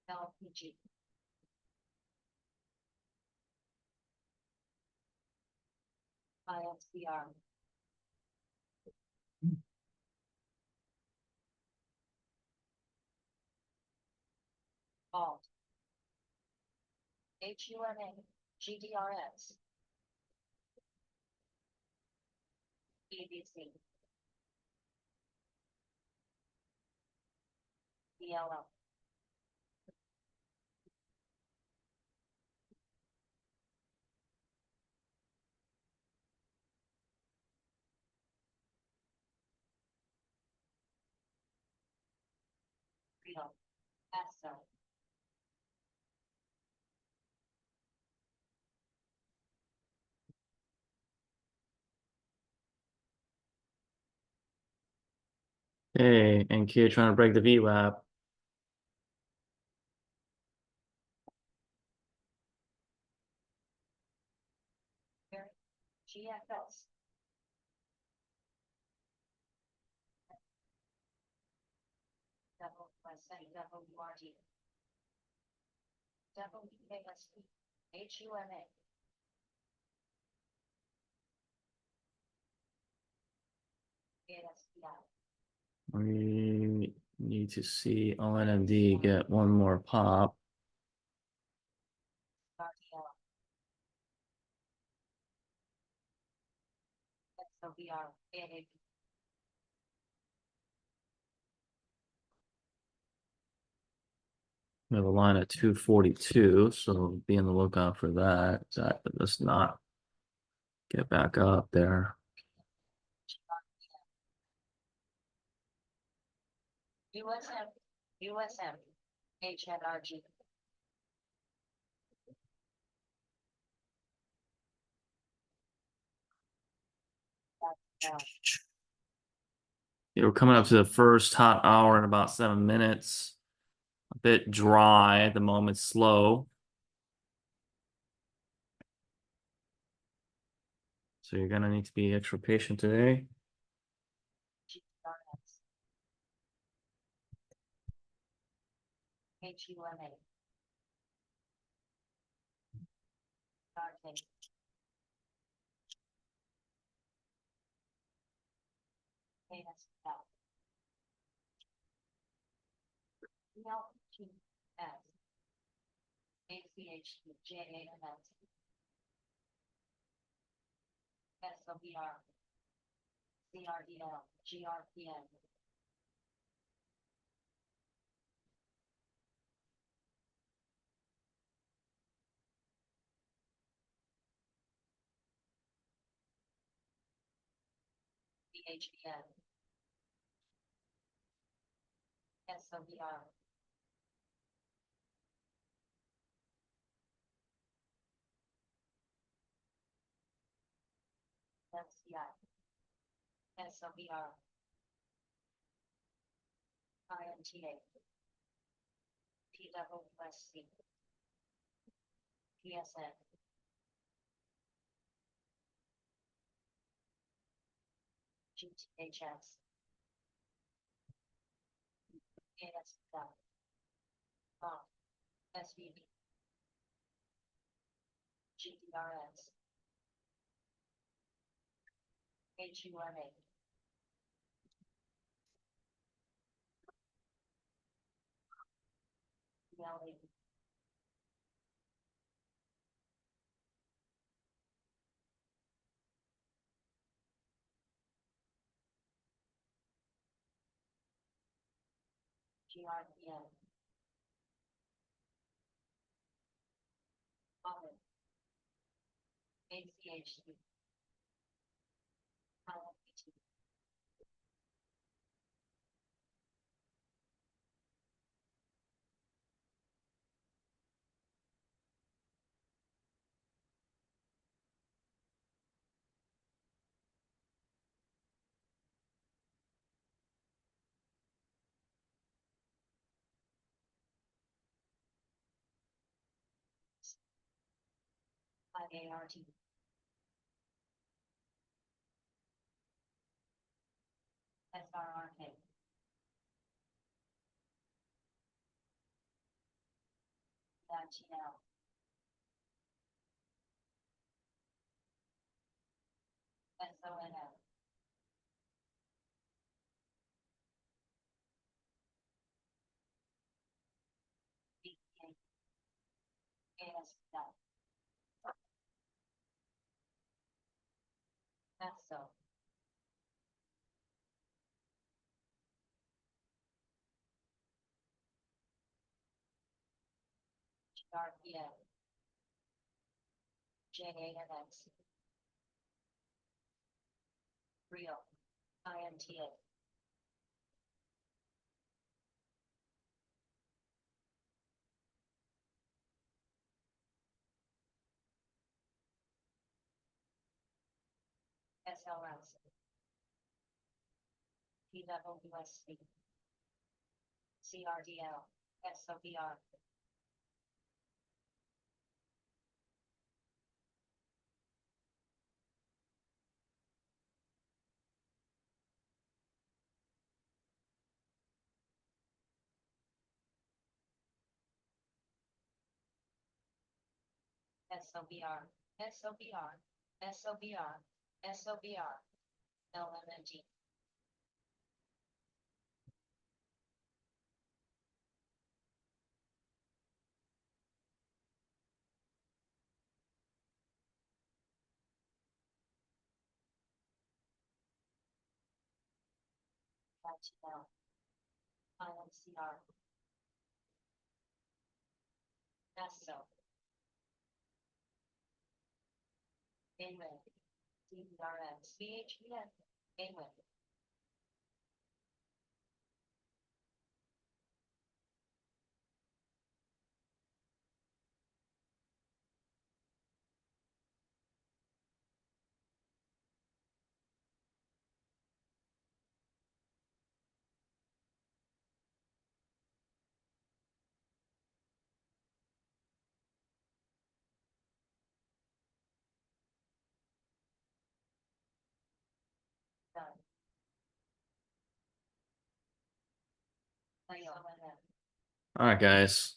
B: LPG. IFCR. Alt. HUMA. GDRS. EBC. ELL. Freedom. ESO.
A: Hey, and kid trying to break the VWAP.
B: GFS. WRT. WKSP. HUMA. ASPI.
A: We need to see ONMD get one more pop.
B: RTL. SOBR. AAP.
A: We have a line at 242, so be on the lookout for that. Let's not get back up there.
B: USM. HNRG.
A: Yeah, we're coming up to the first hot hour in about 7 minutes. A bit dry at the moment, slow. So you're gonna need to be extra patient today.
B: GRS. HUMA. RK. ASL. LPS. ACH. JAMS. SOBR. CRDL. GRPN. DHBN. SOBR. FCI. SOBR. INTA. PWSC. PSN. GTHS. ASL. SVB. GDRS. HUMA. ELA. GRPN. Audit. ACHD. LPT. IART. SRRK. ITL. SONL. BPA. ASL. ESO. RPA. JANX. Real. INTA. SLS. PWSC. CRDL. SOBR. SOBR. SOBR. SOBR. SOBR. LMNT. ITL. INCR. ESO. AWIN. DBRX. BHPN. AWIN. Done. SONL.
A: All right, guys.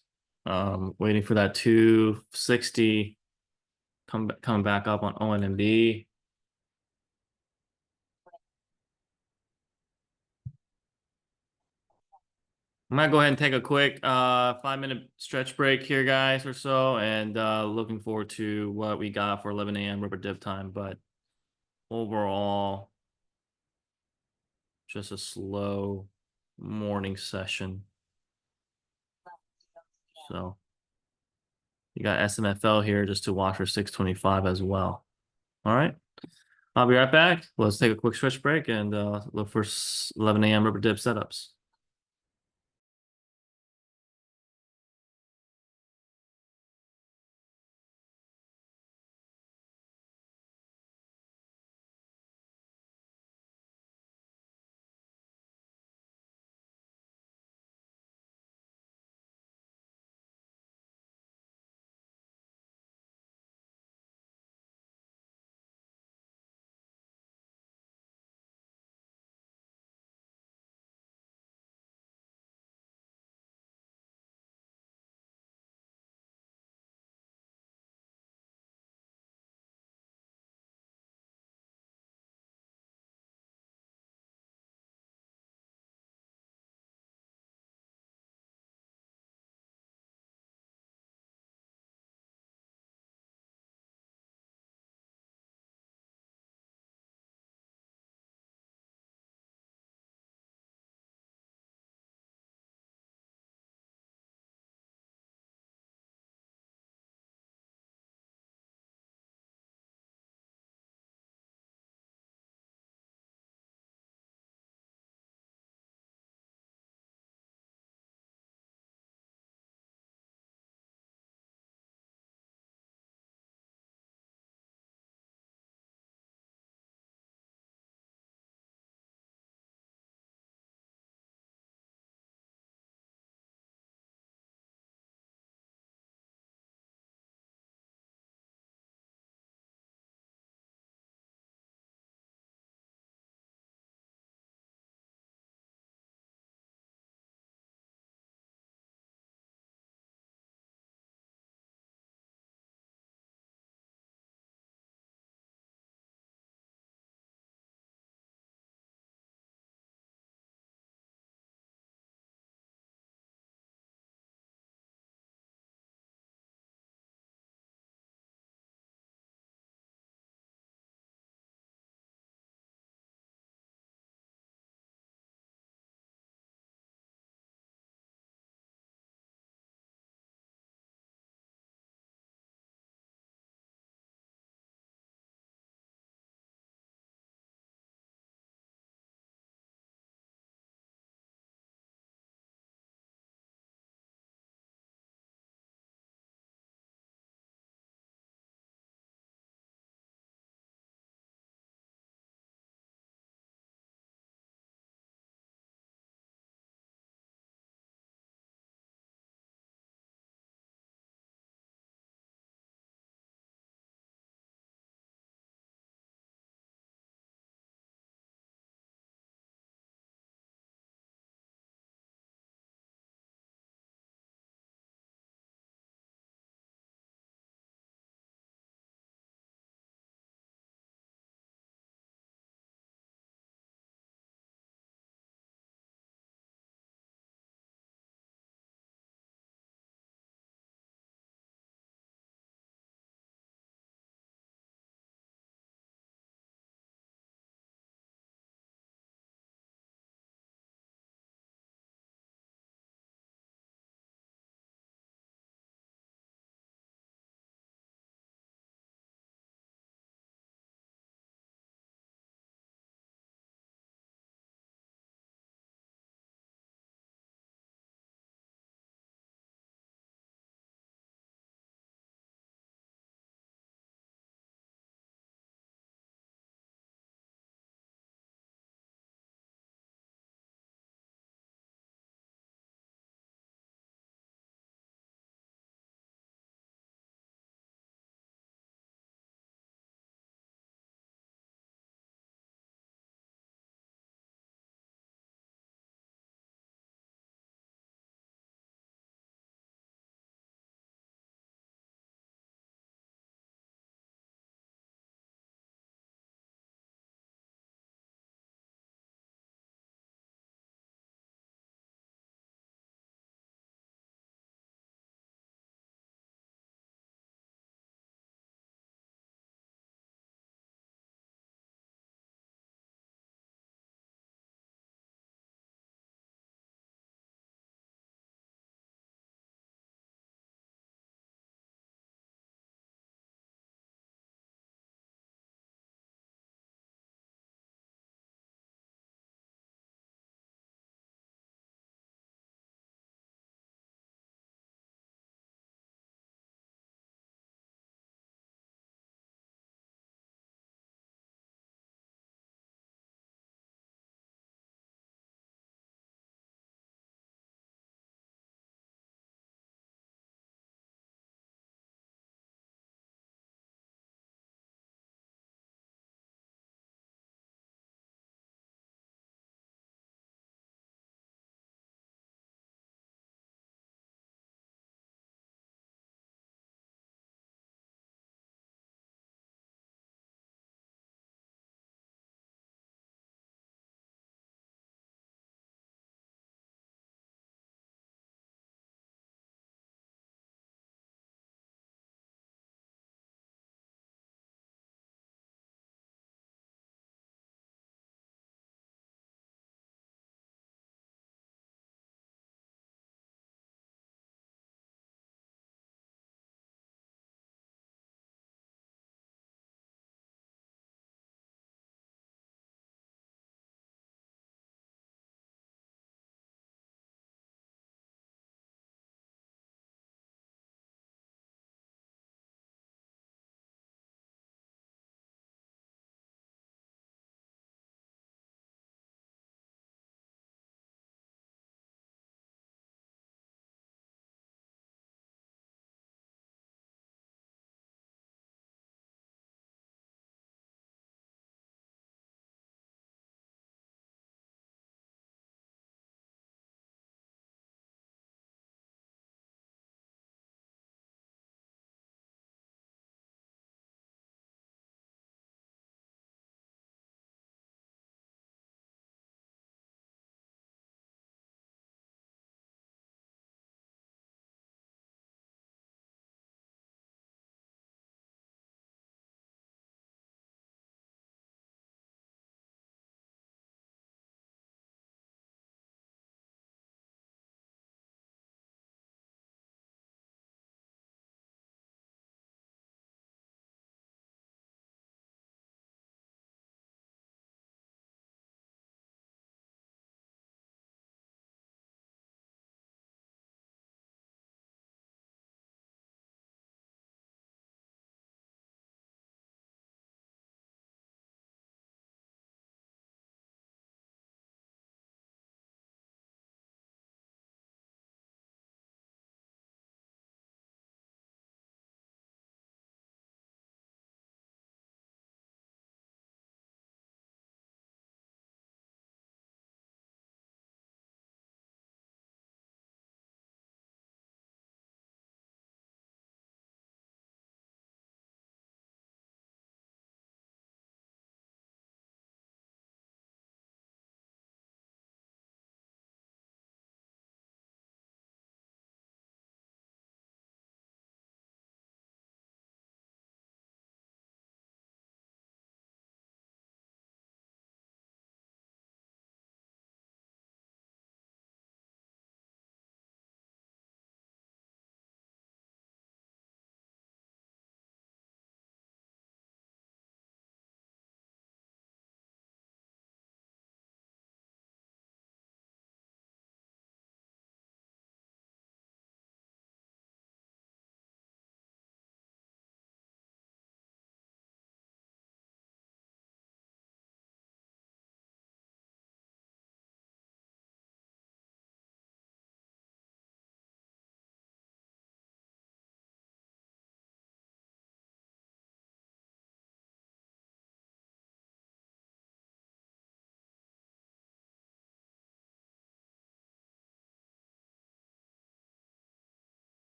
A: Waiting for that 260 coming back up on ONMB. I'm gonna go ahead and take a quick 5-minute stretch break here, guys, or so, and looking forward to what we got for 11 a.m. rubber dip time. But overall, just a slow morning session. So you got SMFL here just to watch for 625 as well. All right. I'll be right back. Let's take a quick stretch break and look for 11 a.m. rubber dip setups.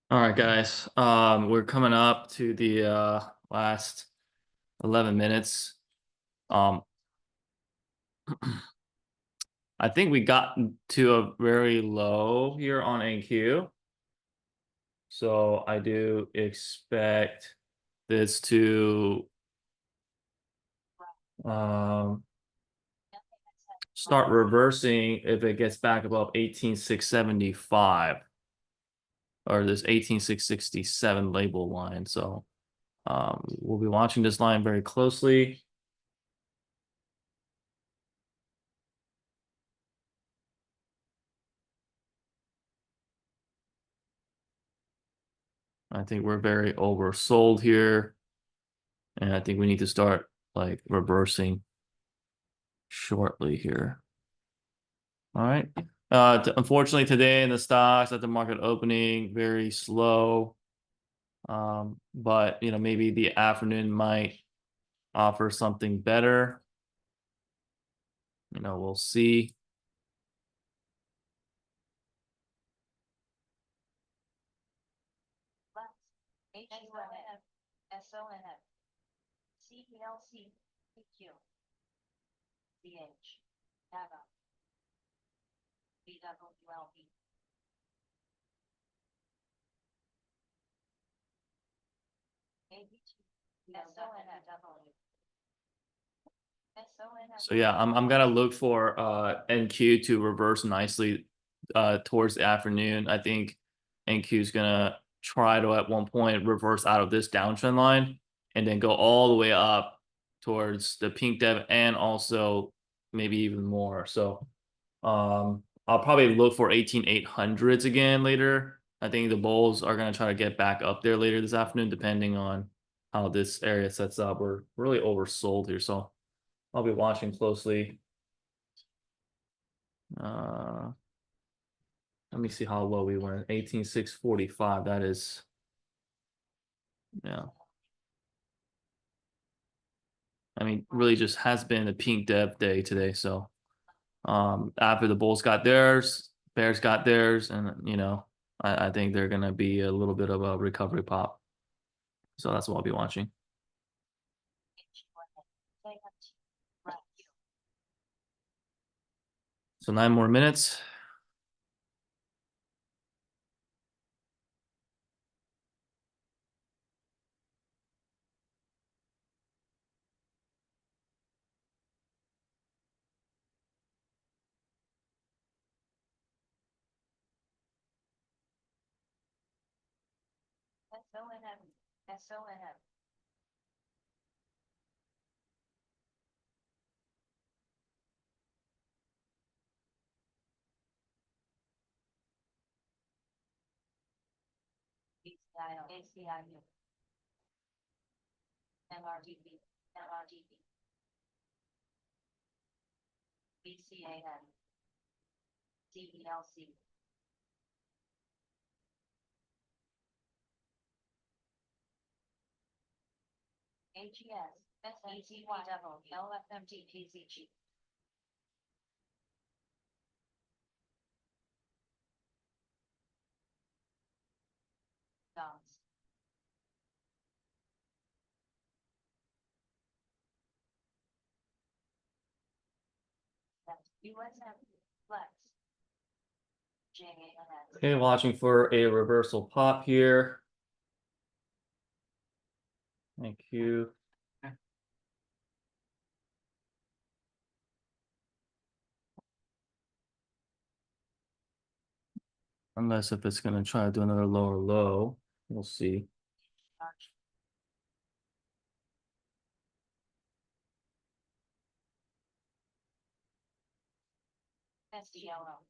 A: All right, guys. We're coming up to the last 11 minutes. Um, I think we got to a very low here on NQ. So I do expect this to um start reversing if it gets back above 18,675 or this 18,667 label line. So we'll be watching this line very closely. I think we're very oversold here. And I think we need to start like reversing shortly here. All right. Unfortunately, today in the stocks at the market opening, very slow. But maybe the afternoon might offer something better. We'll see.
B: HUNF, SONF, CPLC, PQ, CH, DAGA, BWLB.
A: So yeah, I'm gonna look for NQ to reverse nicely towards the afternoon. I think NQ is gonna try to at one point reverse out of this downtrend line and then go all the way up towards the pink dev and also maybe even more. So I'll probably look for 18,800s again later. I think the bulls are gonna try to get back up there later this afternoon, depending on how this area sets up. We're really oversold here, so I'll be watching closely. Let me see how low we went. 18,645. That is, yeah. I mean, really just has been a pink dev day today. So after the Bulls got theirs, Bears got theirs, and I think they're gonna be a little bit of a recovery pop. So that's what I'll be watching. So 9 more minutes.
B: SONF, SONF. ACIU, MRDB, MRDB, BCAN, DELC. AGS, SETY, LFMT, PCG. DOMS. USM, Flex. JANS.
A: Okay, watching for a reversal pop here. Thank you. Unless if it's gonna try to do another lower low, we'll see.
B: SDLO.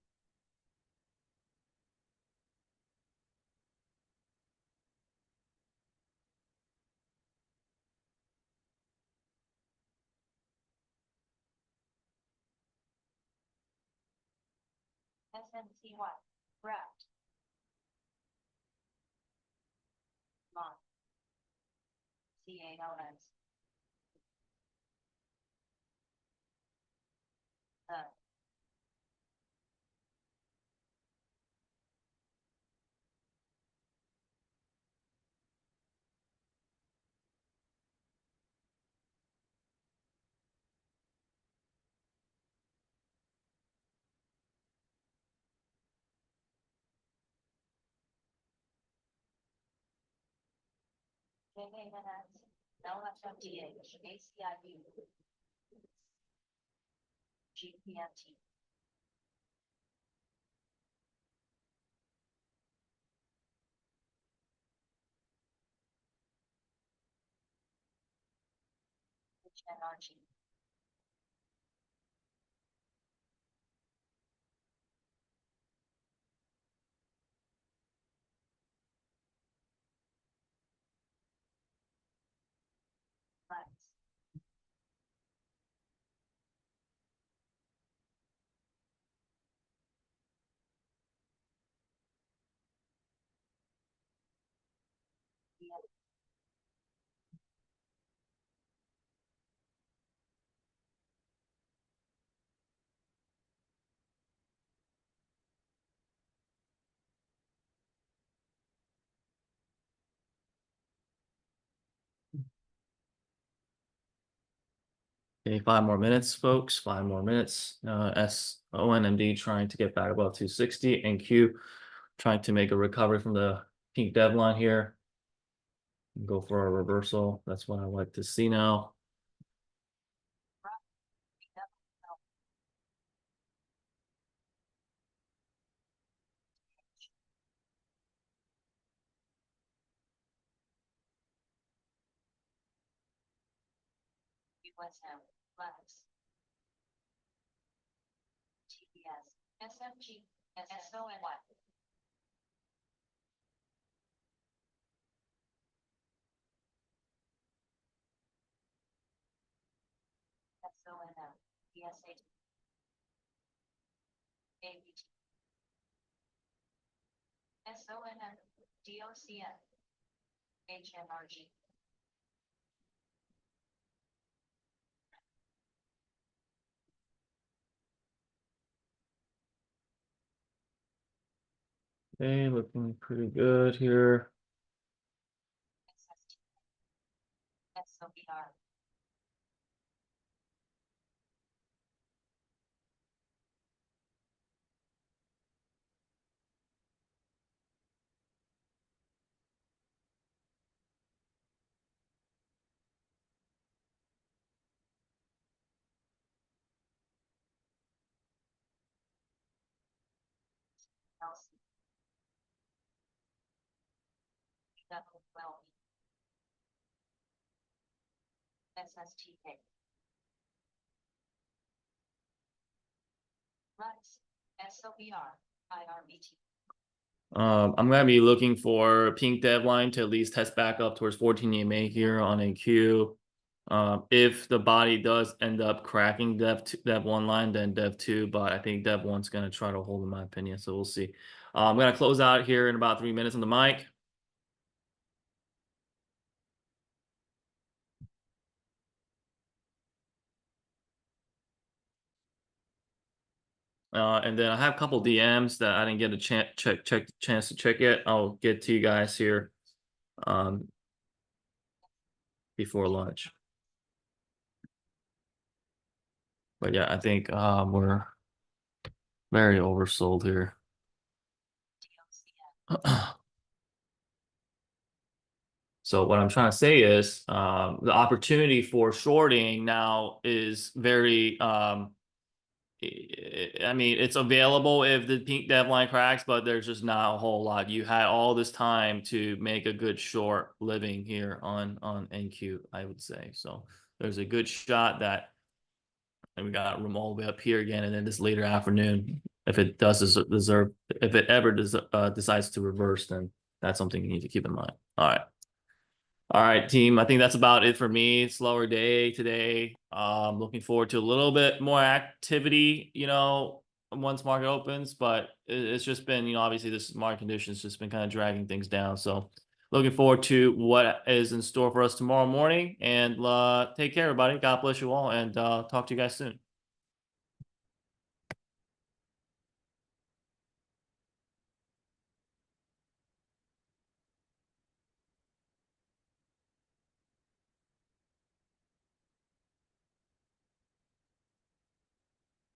B: SNCY, wrapped. Mon. CALS. The. LFMDH, ACIU, GPMT. HNRG. Flex. Yeah.
A: Okay, 5 more minutes, folks. 5 more minutes. SONMD trying to get back above 260, and Q trying to make a recovery from the pink deadline here. Go for a reversal. That's what I like to see now.
B: USM, Flex. TPS, SMG, SONY. SONM, ESA. ABT. SONM, DOCN. HMRG.
A: Okay, looking pretty good here.
B: SST. SOBR. LC. Medical well. SSTK. Rice. SOBR. IRBT.
A: I'm gonna be looking for pink deadline to at least test back up towards 14 EMA here on AQ. If the body does end up cracking Dev 1 line, then Dev 2, but I think Dev 1's gonna try to hold in my opinion, so we'll see. I'm gonna close out here in about 3 minutes on the mic. And then I have a couple DMs that I didn't get a chance to check yet. I'll get to you guys here before lunch. But yeah, I think we're very oversold here.
B: DOCN.
A: So what I'm trying to say is the opportunity for shorting now is very I mean, it's available if the pink deadline cracks, but there's just not a whole lot. You had all this time to make a good short living here on NQ, I would say. So there's a good shot that, and we got room all the way up here again, and then this later afternoon, if it does deserve, if it ever decides to reverse, then that's something you need to keep in mind. All right. All right, team. I think that's about it for me. Slower day today. Looking forward to a little bit more activity, once market opens, but it's just been, obviously this market conditions just been kind of dragging things down. So looking forward to what is in store for us tomorrow morning, and take care, everybody. God bless you all, and talk to you guys soon.